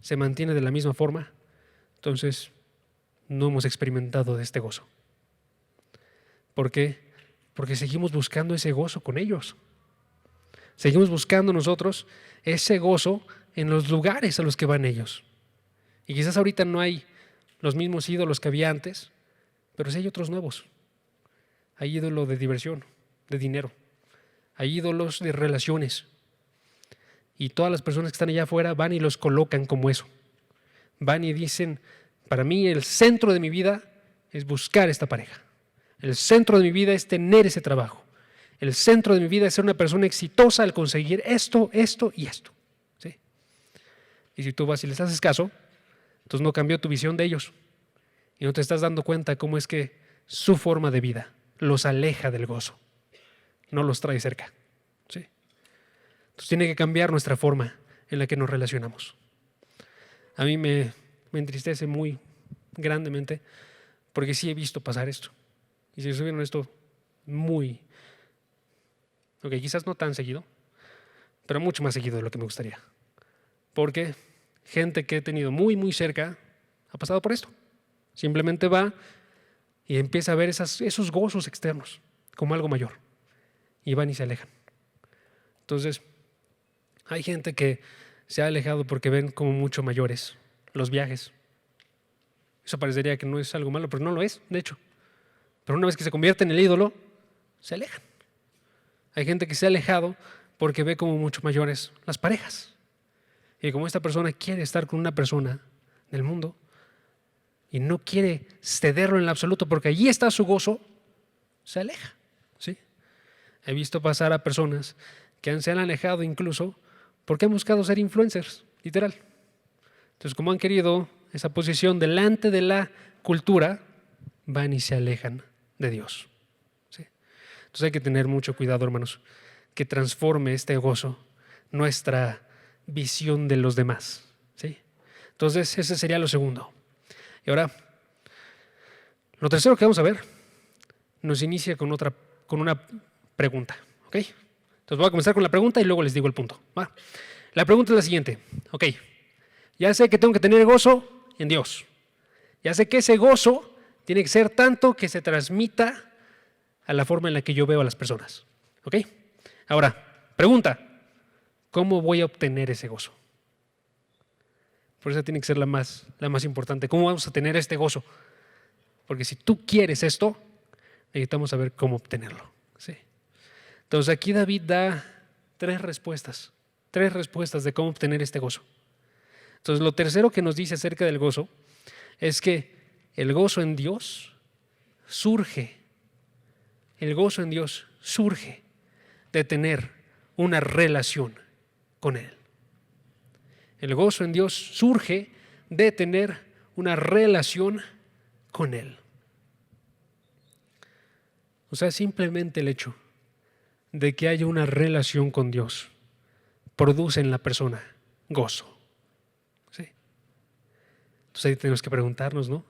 se mantiene de la misma forma, entonces no hemos experimentado de este gozo. ¿Por qué? Porque seguimos buscando ese gozo con ellos. Seguimos buscando nosotros ese gozo en los lugares a los que van ellos. Y quizás ahorita no hay los mismos ídolos que había antes, pero sí hay otros nuevos. Hay ídolos de diversión, de dinero. Hay ídolos de relaciones. Y todas las personas que están allá afuera van y los colocan como eso. Van y dicen, para mí el centro de mi vida es buscar esta pareja. El centro de mi vida es tener ese trabajo. El centro de mi vida es ser una persona exitosa al conseguir esto, esto y esto, ¿sí? Y si tú vas y les haces caso, entonces no cambió tu visión de ellos. Y no te estás dando cuenta cómo es que su forma de vida los aleja del gozo, no los trae cerca, ¿sí? Entonces tiene que cambiar nuestra forma en la que nos relacionamos. A mí me entristece muy grandemente porque sí he visto pasar esto. Y si subieron esto muy, quizás no tan seguido, pero mucho más seguido de lo que me gustaría. Porque gente que he tenido muy, muy cerca ha pasado por esto. Simplemente va y empieza a ver esos gozos externos como algo mayor. Y van y se alejan. Entonces, hay gente que se ha alejado porque ven como mucho mayores los viajes. Eso parecería que no es algo malo, pero no lo es, de hecho. Pero una vez que se convierte en el ídolo, se alejan. Hay gente que se ha alejado porque ve como mucho mayores las parejas. Y como esta persona quiere estar con una persona del mundo y no quiere cederlo en el absoluto porque allí está su gozo, se aleja, ¿sí? He visto pasar a personas que se han alejado incluso porque han buscado ser influencers, literal. Entonces, como han querido esa posición delante de la cultura, van y se alejan de Dios, ¿sí? Entonces hay que tener mucho cuidado, hermanos, que transforme este gozo nuestra visión de los demás, ¿sí? Entonces ese sería lo segundo. Y ahora, lo tercero que vamos a ver nos inicia con una pregunta, ¿ok? Entonces voy a comenzar con la pregunta y luego les digo el punto, ¿va? La pregunta es la siguiente, ok, ya sé que tengo que tener gozo en Dios. Ya sé que ese gozo tiene que ser tanto que se transmita a la forma en la que yo veo a las personas, ¿ok? Ahora, pregunta, ¿cómo voy a obtener ese gozo? Por eso tiene que ser la más importante. ¿Cómo vamos a tener este gozo? Porque si tú quieres esto, necesitamos saber cómo obtenerlo, ¿sí? Entonces aquí David da tres respuestas de cómo obtener este gozo. Entonces lo tercero que nos dice acerca del gozo es que el gozo en Dios surge de tener una relación con Él. El gozo en Dios surge de tener una relación con Él. O sea, simplemente el hecho de que haya una relación con Dios produce en la persona gozo, ¿sí? Entonces ahí tenemos que preguntarnos, ¿no?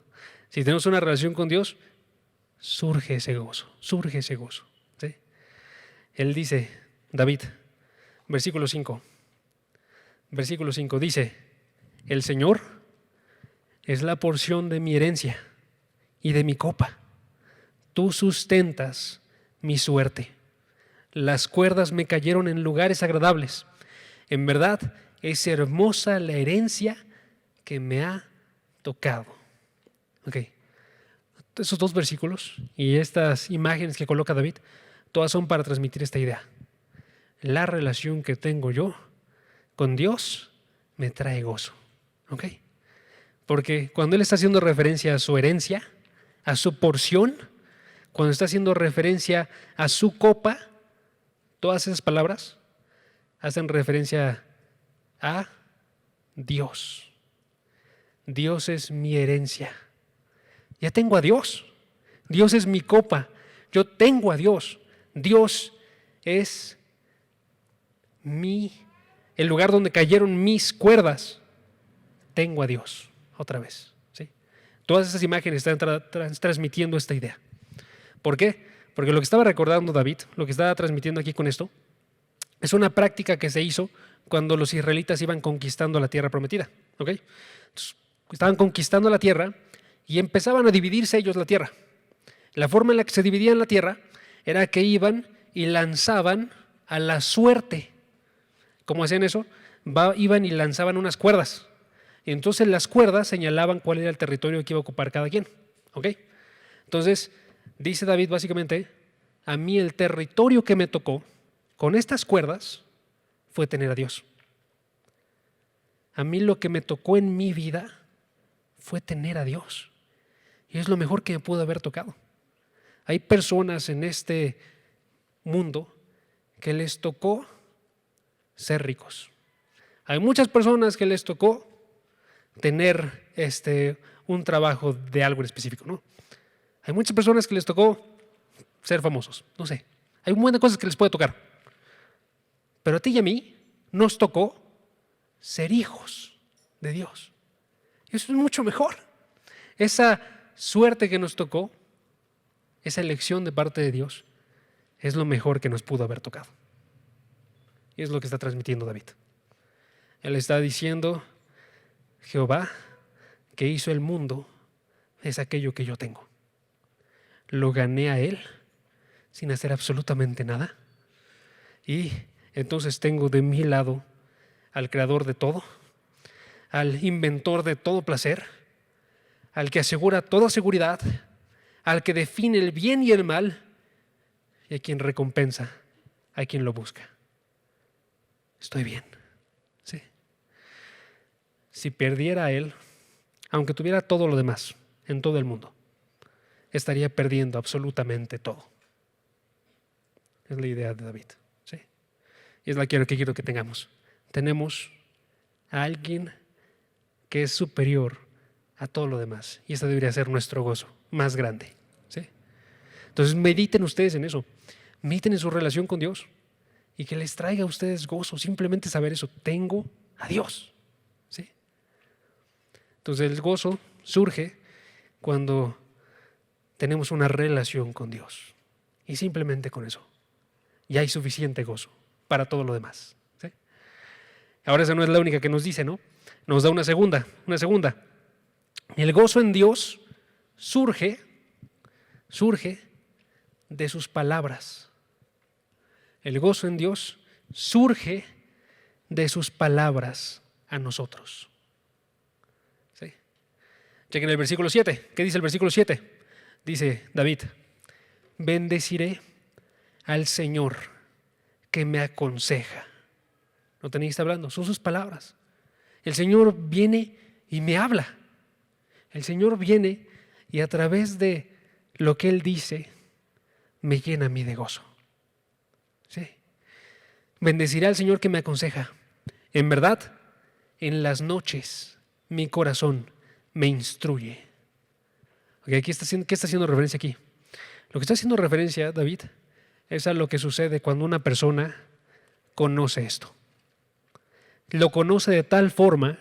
Si tenemos una relación con Dios, surge ese gozo, ¿sí? Él dice, David, versículo 5 dice, el Señor es la porción de mi herencia y de mi copa. Tú sustentas mi suerte. Las cuerdas me cayeron en lugares agradables. En verdad, es hermosa la herencia que me ha tocado. Ok. Esos dos versículos y estas imágenes que coloca David, todas son para transmitir esta idea. La relación que tengo yo con Dios me trae gozo. ¿Ok? Porque cuando él está haciendo referencia a su herencia, a su porción, cuando está haciendo referencia a su copa, todas esas palabras hacen referencia a Dios. Dios es mi herencia. Ya tengo a Dios. Dios es mi copa. Yo tengo a Dios. Dios es el lugar donde cayeron mis cuerdas. Tengo a Dios. Otra vez. ¿Sí? Todas esas imágenes están transmitiendo esta idea. ¿Por qué? Porque lo que estaba recordando David, lo que estaba transmitiendo aquí con esto, es una práctica que se hizo cuando los israelitas iban conquistando la tierra prometida. ¿Ok? Entonces, estaban conquistando la tierra y empezaban a dividirse ellos la tierra. La forma en la que se dividían la tierra era que iban y lanzaban a la suerte. ¿Cómo hacían eso? Iban y lanzaban unas cuerdas. Y entonces las cuerdas señalaban cuál era el territorio que iba a ocupar cada quien. ¿Ok? Entonces, dice David básicamente, a mí el territorio que me tocó con estas cuerdas fue tener a Dios. A mí lo que me tocó en mi vida fue tener a Dios. Y es lo mejor que me pudo haber tocado. Hay personas en este mundo que les tocó ser ricos. Hay muchas personas que les tocó tener un trabajo de algo en específico, ¿no? Hay muchas personas que les tocó ser famosos, no sé. Hay un montón de cosas que les puede tocar. Pero a ti y a mí nos tocó ser hijos de Dios. Y eso es mucho mejor. Esa suerte que nos tocó, esa elección de parte de Dios, es lo mejor que nos pudo haber tocado. Y es lo que está transmitiendo David. Él está diciendo, Jehová, que hizo el mundo, es aquello que yo tengo. Lo gané a Él sin hacer absolutamente nada. Y entonces tengo de mi lado al creador de todo, al inventor de todo placer, al que asegura toda seguridad, al que define el bien y el mal, y a quien recompensa, a quien lo busca. Estoy bien. Sí. Si perdiera a Él, aunque tuviera todo lo demás en todo el mundo, estaría perdiendo absolutamente todo. Es la idea de David. ¿Sí? Y es la que quiero que tengamos. Tenemos a alguien que es superior a todo lo demás. Y ese debería ser nuestro gozo más grande. ¿Sí? Entonces mediten ustedes en eso. Mediten en su relación con Dios. Y que les traiga a ustedes gozo. Simplemente saber eso. Tengo a Dios. ¿Sí? Entonces el gozo surge cuando tenemos una relación con Dios. Y simplemente con eso ya hay suficiente gozo para todo lo demás. ¿Sí? Ahora esa no es la única que nos dice, ¿no? Nos da una segunda. El gozo en Dios surge de sus palabras. El gozo en Dios surge de sus palabras a nosotros. ¿Sí? Chequen el versículo 7. ¿Qué dice el versículo 7? Dice David, bendeciré al Señor que me aconseja. ¿No tenéis que estar hablando? Son sus palabras. El Señor viene y me habla. El Señor viene y a través de lo que Él dice, me llena a mí de gozo. ¿Sí? Bendeciré al Señor que me aconseja. En verdad, en las noches mi corazón me instruye. Okay, ¿qué está haciendo referencia aquí? Lo que está haciendo referencia, David, es a lo que sucede cuando una persona conoce esto. Lo conoce de tal forma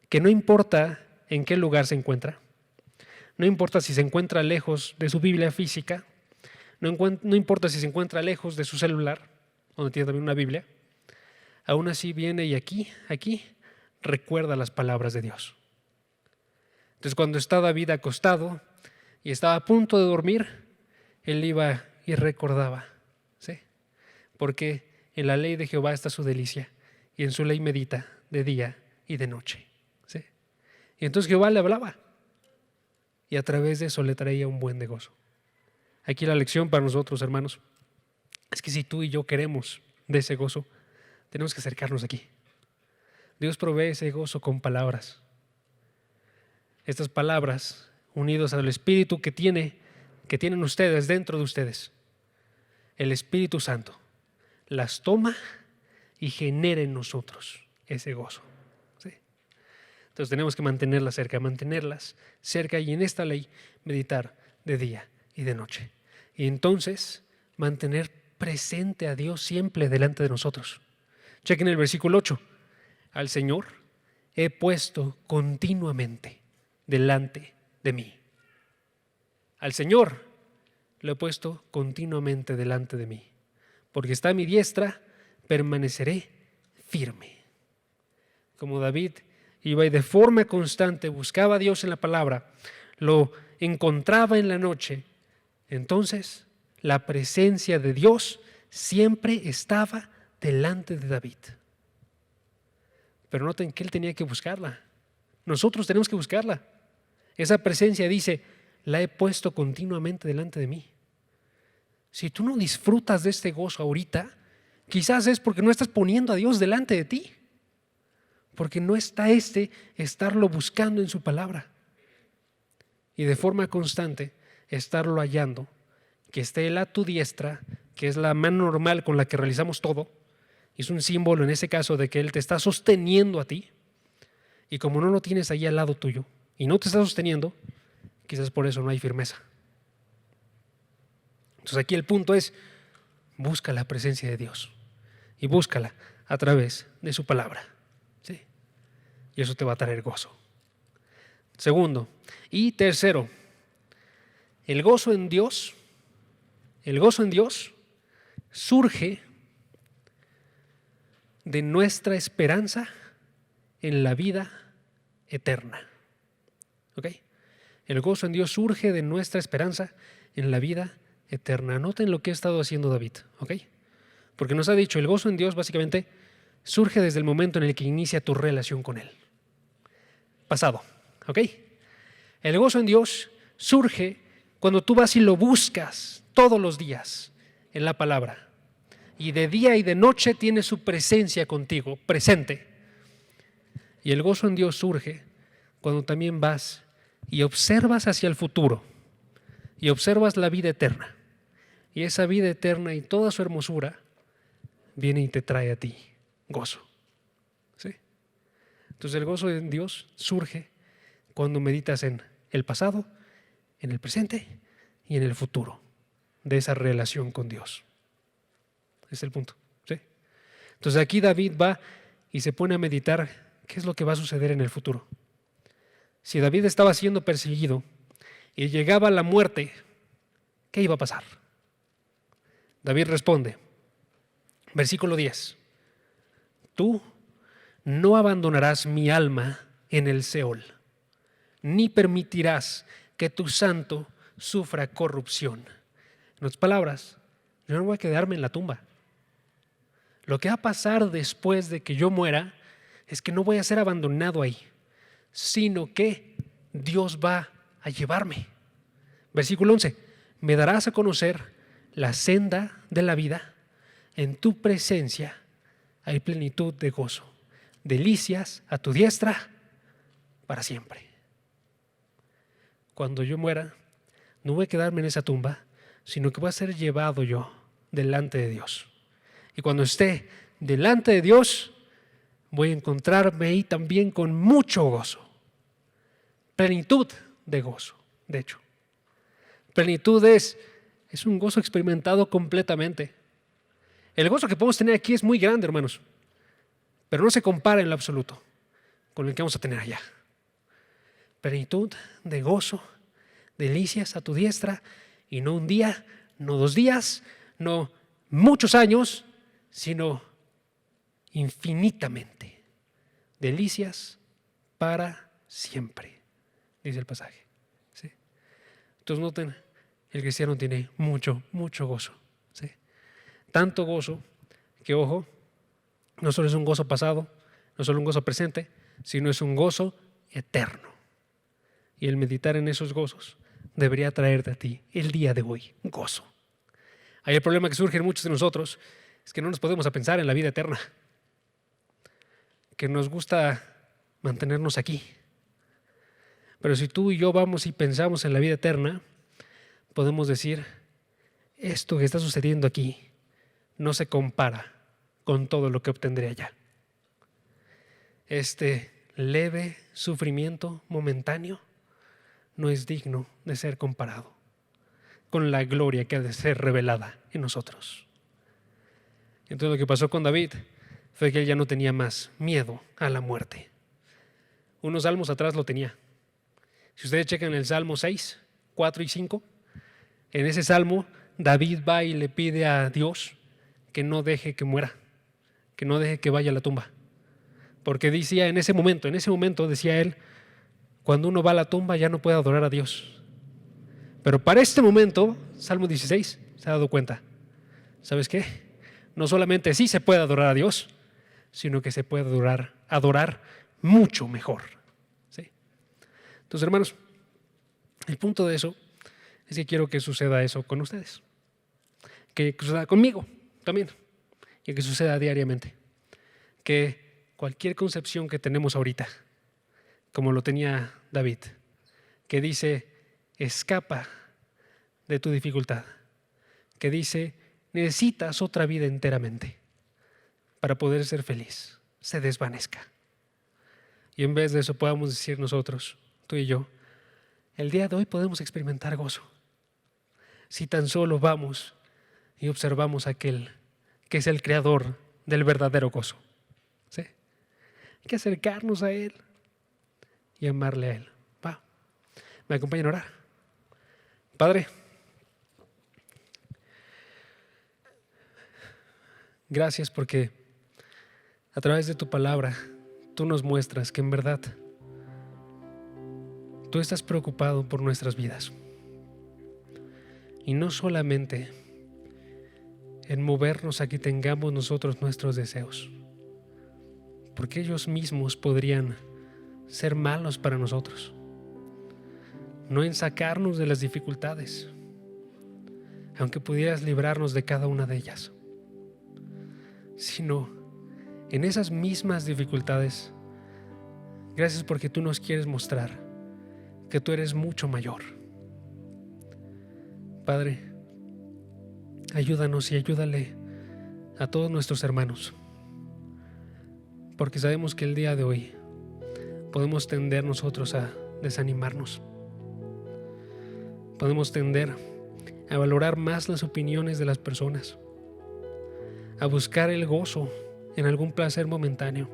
que no importa en qué lugar se encuentra, no importa si se encuentra lejos de su Biblia física, no importa si se encuentra lejos de su celular, donde tiene también una Biblia, aún así viene y aquí recuerda las palabras de Dios. Entonces cuando está David acostado y estaba a punto de dormir, él iba y recordaba. ¿Sí? porque en la ley de Jehová está su delicia, y en su ley medita de día y de noche. ¿Sí? Y entonces Jehová le hablaba, y a través de eso le traía un buen de gozo. Aquí la lección para nosotros, hermanos, es que si tú y yo queremos de ese gozo, tenemos que acercarnos aquí. Dios provee ese gozo con palabras. Estas palabras, unidos al Espíritu que tienen ustedes dentro de ustedes, el Espíritu Santo las toma y genera en nosotros ese gozo. ¿Sí? Entonces tenemos que mantenerlas cerca y en esta ley meditar de día y de noche. Y entonces mantener presente a Dios siempre delante de nosotros. Chequen el versículo 8. Al Señor he puesto continuamente delante de mí. Al Señor lo he puesto continuamente delante de mí. Porque está a mi diestra, permaneceré firme. Como David iba y de forma constante buscaba a Dios en la palabra, lo encontraba en la noche, entonces la presencia de Dios siempre estaba delante de David. Pero noten que él tenía que buscarla. Nosotros tenemos que buscarla. Esa presencia dice, la he puesto continuamente delante de mí. Si tú no disfrutas de este gozo ahorita, quizás es porque no estás poniendo a Dios delante de ti. Porque no está estarlo buscando en su palabra. Y de forma constante, estarlo hallando, que esté Él a tu diestra, que es la mano normal con la que realizamos todo. Es un símbolo en ese caso de que Él te está sosteniendo a ti. Y como no lo tienes ahí al lado tuyo y no te está sosteniendo, quizás por eso no hay firmeza. Entonces aquí el punto es, busca la presencia de Dios y búscala a través de su palabra. ¿Sí? Y eso te va a traer gozo. Segundo. Y tercero, el gozo en Dios surge de nuestra esperanza en la vida eterna. ¿Ok? El gozo en Dios surge de nuestra esperanza en la vida eterna. Noten lo que ha estado haciendo David. ¿Ok? Porque nos ha dicho, el gozo en Dios básicamente surge desde el momento en el que inicia tu relación con Él. Pasado. ¿Ok? El gozo en Dios surge cuando tú vas y lo buscas todos los días en la palabra. Y de día y de noche tiene su presencia contigo, presente. Y el gozo en Dios surge cuando también vas y observas hacia el futuro y observas la vida eterna. Y esa vida eterna y toda su hermosura viene y te trae a ti gozo. ¿Sí? Entonces el gozo en Dios surge cuando meditas en el pasado, en el presente y en el futuro de esa relación con Dios. Ese es el punto. ¿Sí? Entonces aquí David va y se pone a meditar qué es lo que va a suceder en el futuro. Si David estaba siendo perseguido y llegaba la muerte, ¿qué iba a pasar? David responde, versículo 10, tú no abandonarás mi alma en el Seol, ni permitirás que tu santo sufra corrupción. En otras palabras, yo no voy a quedarme en la tumba. Lo que va a pasar después de que yo muera es que no voy a ser abandonado ahí, sino que Dios va a llevarme. Versículo 11, me darás a conocer la senda de la vida, en tu presencia hay plenitud de gozo, delicias a tu diestra para siempre. Cuando yo muera, no voy a quedarme en esa tumba, sino que voy a ser llevado yo delante de Dios. Y cuando esté delante de Dios, voy a encontrarme ahí también con mucho gozo. Plenitud de gozo, de hecho. Plenitud es un gozo experimentado completamente. El gozo que podemos tener aquí es muy grande, hermanos, pero no se compara en lo absoluto con el que vamos a tener allá. Plenitud de gozo, delicias a tu diestra, y no un día, no 2 días, no muchos años, sino infinitamente. Delicias para siempre, dice el pasaje. ¿Sí? Entonces noten, el cristiano tiene mucho, mucho gozo. ¿Sí? tanto gozo que, ojo, no solo es un gozo pasado, no solo un gozo presente, sino es un gozo eterno. Y el meditar en esos gozos debería traerte a ti el día de hoy un gozo. Hay el problema que surge en muchos de nosotros, es que no nos podemos a pensar en la vida eterna, que nos gusta mantenernos aquí. Pero si tú y yo vamos y pensamos en la vida eterna, podemos decir, esto que está sucediendo aquí no se compara con todo lo que obtendré allá. Este leve sufrimiento momentáneo no es digno de ser comparado con la gloria que ha de ser revelada en nosotros. Entonces lo que pasó con David fue que él ya no tenía más miedo a la muerte. Unos salmos atrás lo tenía. Si ustedes checan el Salmo 6, 4 y 5, en ese salmo David va y le pide a Dios que no deje que muera, que no deje que vaya a la tumba. Porque decía en ese momento decía él, cuando uno va a la tumba ya no puede adorar a Dios. Pero para este momento, Salmo 16, se ha dado cuenta, ¿sabes qué? No solamente sí se puede adorar a Dios, sino que se puede adorar mucho mejor. ¿Sí? Entonces, hermanos, el punto de eso es que quiero que suceda eso con ustedes, que suceda conmigo también y que suceda diariamente. Que cualquier concepción que tenemos ahorita, como lo tenía David, que dice, escapa de tu dificultad, que dice, necesitas otra vida enteramente para poder ser feliz, se desvanezca. Y en vez de eso podamos decir nosotros, tú y yo, el día de hoy podemos experimentar gozo. Si tan solo vamos y observamos a aquel que es el creador del verdadero gozo. ¿Sí? Hay que acercarnos a Él y amarle a Él. Va, ¿me acompañan a orar? Padre, gracias porque a través de tu palabra tú nos muestras que en verdad tú estás preocupado por nuestras vidas. Y no solamente en movernos a que tengamos nosotros nuestros deseos, porque ellos mismos podrían ser malos para nosotros. No en sacarnos de las dificultades, aunque pudieras librarnos de cada una de ellas, sino en esas mismas dificultades. Gracias porque tú nos quieres mostrar que tú eres mucho mayor. Padre, ayúdanos y ayúdale a todos nuestros hermanos, porque sabemos que el día de hoy podemos tender nosotros a desanimarnos. Podemos tender a valorar más las opiniones de las personas, a buscar el gozo en algún placer momentáneo,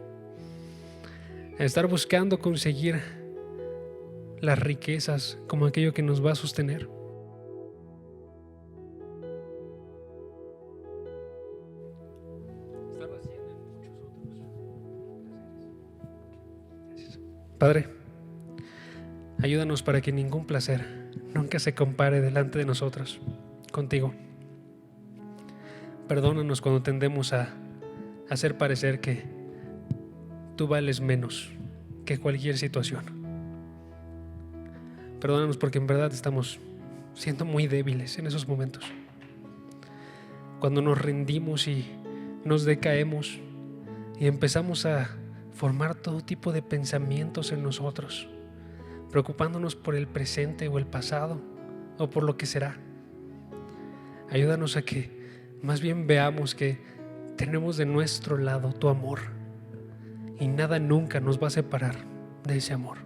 a estar buscando conseguir las riquezas como aquello que nos va a sostener. Padre, ayúdanos para que ningún placer nunca se compare delante de nosotros contigo. Perdónanos cuando tendemos a hacer parecer que tú vales menos que cualquier situación. Perdónanos porque en verdad estamos siendo muy débiles en esos momentos. Cuando nos rendimos y nos decaemos y empezamos a formar todo tipo de pensamientos en nosotros, preocupándonos por el presente o el pasado o por lo que será. Ayúdanos a que más bien veamos que tenemos de nuestro lado tu amor y nada nunca nos va a separar de ese amor.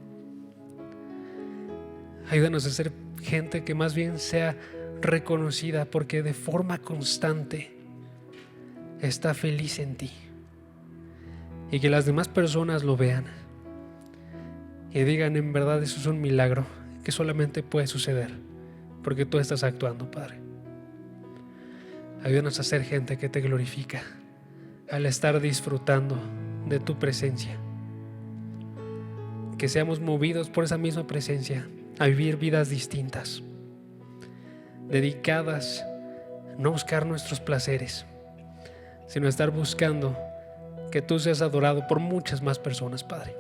Ayúdanos a ser gente que más bien sea reconocida porque de forma constante está feliz en ti, y que las demás personas lo vean y digan, en verdad eso es un milagro que solamente puede suceder porque tú estás actuando, Padre. Ayúdanos a ser gente que te glorifica al estar disfrutando de tu presencia, que seamos movidos por esa misma presencia a vivir vidas distintas, dedicadas a no buscar nuestros placeres, sino estar buscando que tú seas adorado por muchas más personas, Padre.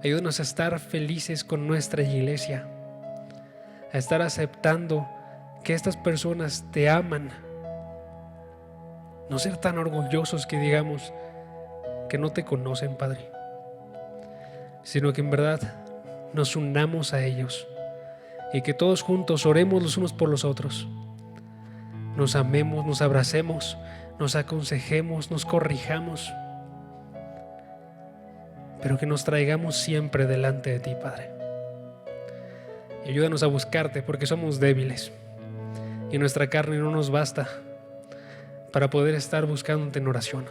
Ayúdanos a estar felices con nuestra iglesia, a estar aceptando que estas personas te aman, no ser tan orgullosos que digamos que no te conocen, Padre, sino que en verdad nos unamos a ellos y que todos juntos oremos los unos por los otros, nos amemos, nos abracemos, nos aconsejemos, nos corrijamos, pero que nos traigamos siempre delante de ti, Padre. Y ayúdanos a buscarte, porque somos débiles y nuestra carne no nos basta para poder estar buscándote en oración.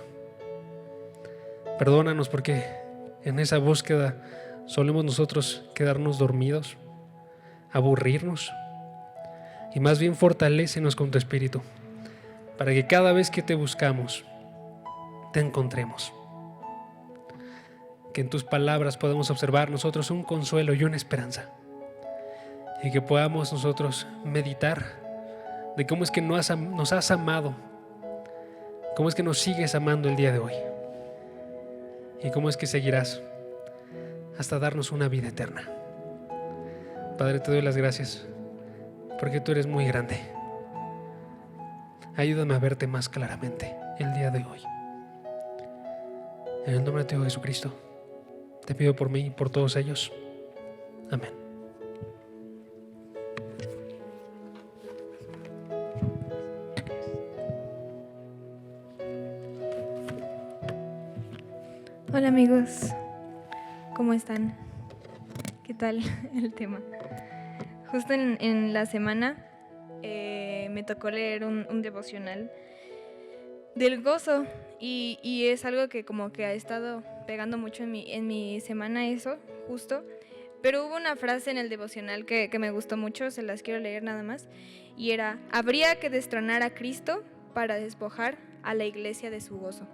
Perdónanos porque en esa búsqueda solemos nosotros quedarnos dormidos, aburrirnos, y más bien fortalécenos con tu espíritu para que cada vez que te buscamos te encontremos, que en tus palabras podamos observar nosotros un consuelo y una esperanza, y que podamos nosotros meditar de cómo es que nos has amado, cómo es que nos sigues amando el día de hoy, y cómo es que seguirás hasta darnos una vida eterna. Padre, te doy las gracias porque tú eres muy grande. Ayúdame a verte más claramente el día de hoy. En el nombre de Dios Jesucristo, te pido por mí y por todos ellos. Amén. Hola amigos, ¿cómo están? ¿Qué tal el tema? Justo en la semana me tocó leer un devocional del gozo y es algo que como que ha estado pegando mucho en mi semana eso, justo. Pero hubo una frase en el devocional que me gustó mucho, se las quiero leer nada más, y era: habría que destronar a Cristo para despojar a la iglesia de su gozo.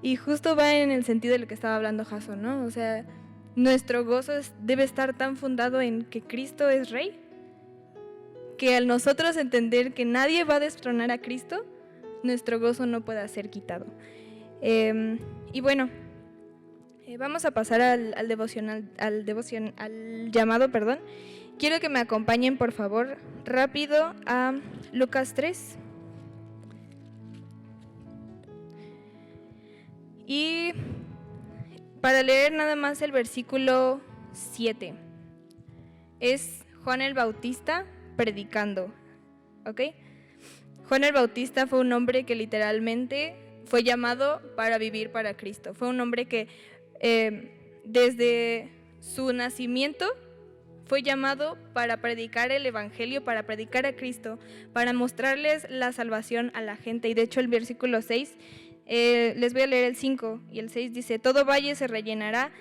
Y justo va en el sentido de lo que estaba hablando Jason, ¿no? O sea, nuestro gozo debe estar tan fundado en que Cristo es Rey, que al nosotros entender que nadie va a destronar a Cristo, nuestro gozo no pueda ser quitado. Y bueno, vamos a pasar al llamado, perdón. Quiero que me acompañen, por favor, rápido a Lucas 3. Y para leer nada más el versículo 7, es Juan el Bautista predicando, ¿ok? Juan el Bautista fue un hombre que literalmente fue llamado para vivir para Cristo. Fue un hombre que desde su nacimiento fue llamado para predicar el evangelio, para predicar a Cristo, para mostrarles la salvación a la gente. Y de hecho el versículo 6, les voy a leer el 5 y el 6 dice: todo valle se rellenará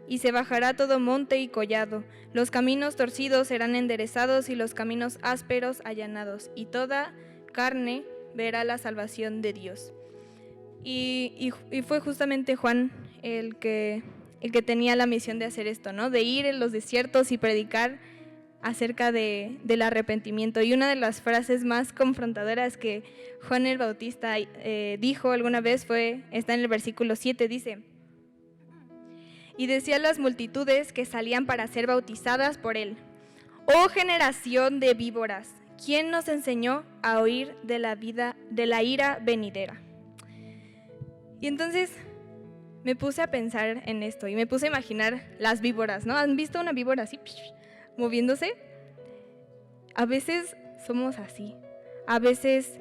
y se bajará todo monte y collado, los caminos torcidos serán enderezados y los caminos ásperos allanados, y toda carne verá la salvación de Dios. Y fue justamente Juan el que tenía la misión de hacer esto, ¿no? De ir en los desiertos y predicar acerca del arrepentimiento. Y una de las frases más confrontadoras que Juan el Bautista dijo alguna vez está en el versículo 7, dice: y decía a las multitudes que salían para ser bautizadas por él: oh generación de víboras, ¿quién nos enseñó a huir de la ira venidera? Y entonces me puse a pensar en esto y me puse a imaginar las víboras, ¿no? ¿Han visto una víbora así moviéndose? A veces somos así, a veces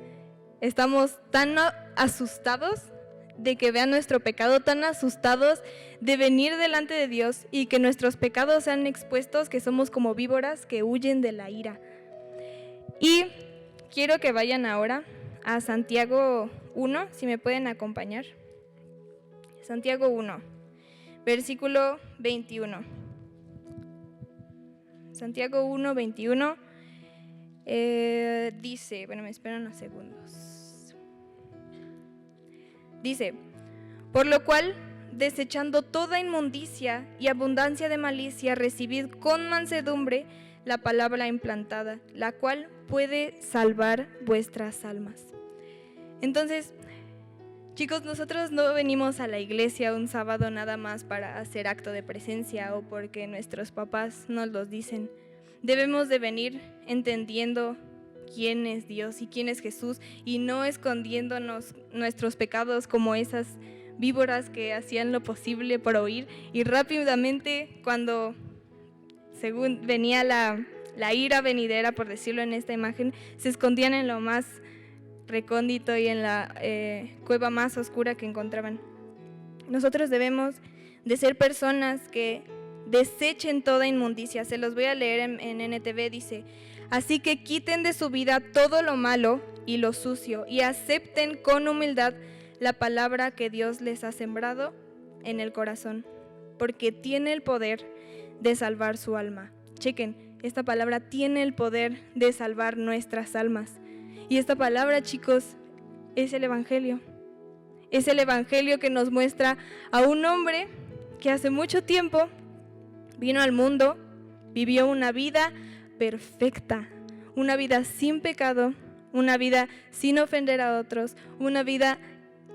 estamos tan asustados de que vean nuestro pecado, tan asustados de venir delante de Dios y que nuestros pecados sean expuestos, que somos como víboras que huyen de la ira. Y quiero que vayan ahora a Santiago 1, si me pueden acompañar. Santiago 1, versículo 21. Santiago 1, 21 dice, bueno, me esperan unos segundos. Dice: por lo cual, desechando toda inmundicia y abundancia de malicia, recibid con mansedumbre la palabra implantada, la cual puede salvar vuestras almas. Entonces, Chicos, nosotros no venimos a la iglesia un sábado nada más para hacer acto de presencia o porque nuestros papás nos los dicen. Debemos de venir entendiendo quién es Dios y quién es Jesús y no escondiéndonos nuestros pecados como esas víboras que hacían lo posible por huir y rápidamente cuando según venía la ira venidera, por decirlo en esta imagen, se escondían en lo más recóndito y en la cueva más oscura que encontraban. Nosotros debemos de ser personas que desechen toda inmundicia. Se los voy a leer en NTV, dice: así que quiten de su vida todo lo malo y lo sucio y acepten con humildad la palabra que Dios les ha sembrado en el corazón, porque tiene el poder de salvar su alma. Chequen, esta palabra tiene el poder de salvar nuestras almas. Y esta palabra, chicos, es el Evangelio. Es el Evangelio que nos muestra a un hombre que hace mucho tiempo vino al mundo, vivió una vida perfecta, una vida sin pecado, una vida sin ofender a otros, una vida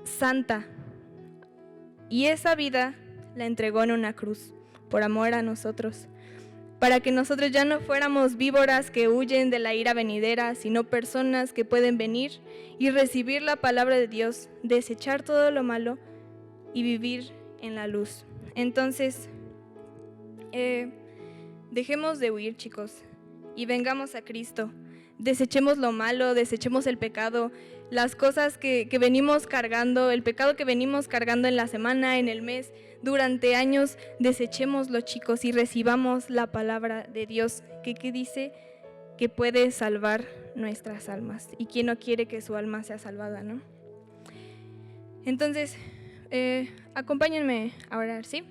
santa. Y esa vida la entregó en una cruz por amor a nosotros, para que nosotros ya no fuéramos víboras que huyen de la ira venidera, sino personas que pueden venir y recibir la palabra de Dios, desechar todo lo malo y vivir en la luz. Entonces, dejemos de huir, chicos, y vengamos a Cristo. Desechemos lo malo, desechemos el pecado, las cosas que venimos cargando, el pecado que venimos cargando en la semana, en el mes, durante años. Desechémoslo, chicos, y recibamos la palabra de Dios, que dice que puede salvar nuestras almas. Y quién no quiere que su alma sea salvada, ¿no? Entonces, acompáñenme a orar, ¿sí?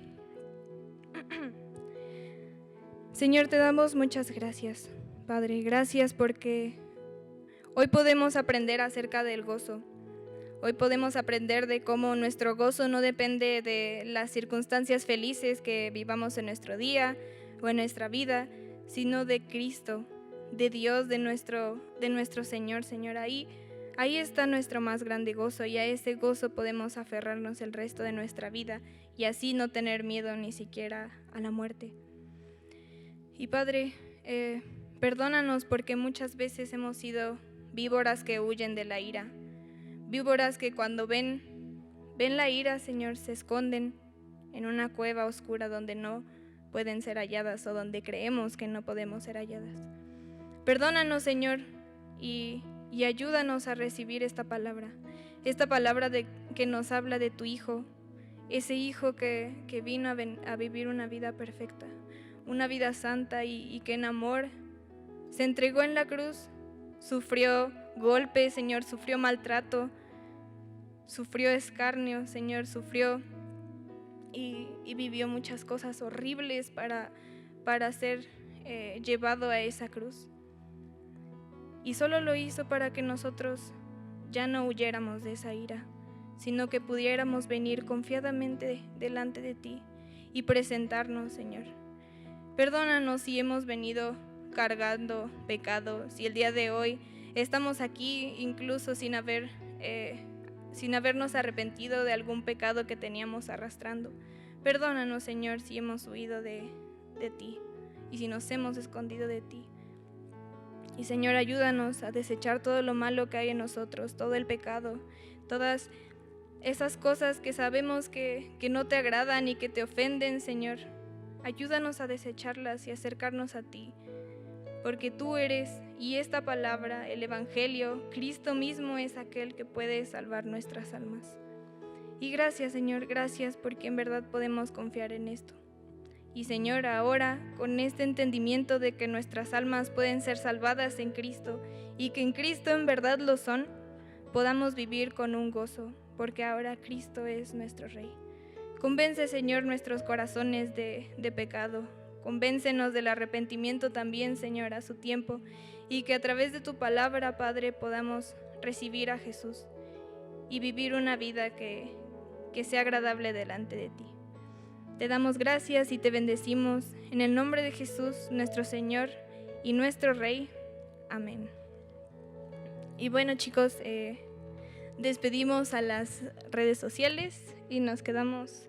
Señor, te damos muchas gracias, Padre. Gracias porque hoy podemos aprender acerca del gozo. Hoy podemos aprender de cómo nuestro gozo no depende de las circunstancias felices que vivamos en nuestro día o en nuestra vida, sino de Cristo, de Dios, de nuestro Señor. Señor, ahí está nuestro más grande gozo, y a ese gozo podemos aferrarnos el resto de nuestra vida y así no tener miedo ni siquiera a la muerte. Y Padre, perdónanos porque muchas veces hemos sido víboras que huyen de la ira. Víboras que cuando ven la ira, Señor, se esconden en una cueva oscura donde no pueden ser halladas o donde creemos que no podemos ser halladas. Perdónanos, Señor, y ayúdanos a recibir esta palabra que nos habla de tu Hijo, ese Hijo que vino a vivir una vida perfecta, una vida santa y que en amor se entregó en la cruz, sufrió golpes, Señor, sufrió maltrato, sufrió escarnio, Señor, sufrió y vivió muchas cosas horribles para ser llevado a esa cruz. Y solo lo hizo para que nosotros ya no huyéramos de esa ira, sino que pudiéramos venir confiadamente delante de ti y presentarnos, Señor. Perdónanos si hemos venido cargando pecado, si el día de hoy estamos aquí incluso sin habernos arrepentido de algún pecado que teníamos arrastrando. Perdónanos, Señor, si hemos huido de ti y si nos hemos escondido de ti. Y Señor, ayúdanos a desechar todo lo malo que hay en nosotros, todo el pecado, todas esas cosas que sabemos que no te agradan y que te ofenden, Señor. Ayúdanos a desecharlas y acercarnos a ti, porque tú eres, y esta palabra, el Evangelio, Cristo mismo es aquel que puede salvar nuestras almas. Y gracias, Señor, gracias porque en verdad podemos confiar en esto. Y Señor, ahora con este entendimiento de que nuestras almas pueden ser salvadas en Cristo y que en Cristo en verdad lo son, podamos vivir con un gozo, porque ahora Cristo es nuestro Rey. Convence, Señor, nuestros corazones de pecado. Convéncenos del arrepentimiento también, Señor, a su tiempo, y que a través de tu palabra, Padre, podamos recibir a Jesús y vivir una vida que sea agradable delante de ti. Te damos gracias y te bendecimos en el nombre de Jesús, nuestro Señor y nuestro Rey. Amén. Y bueno, chicos, despedimos a las redes sociales y nos quedamos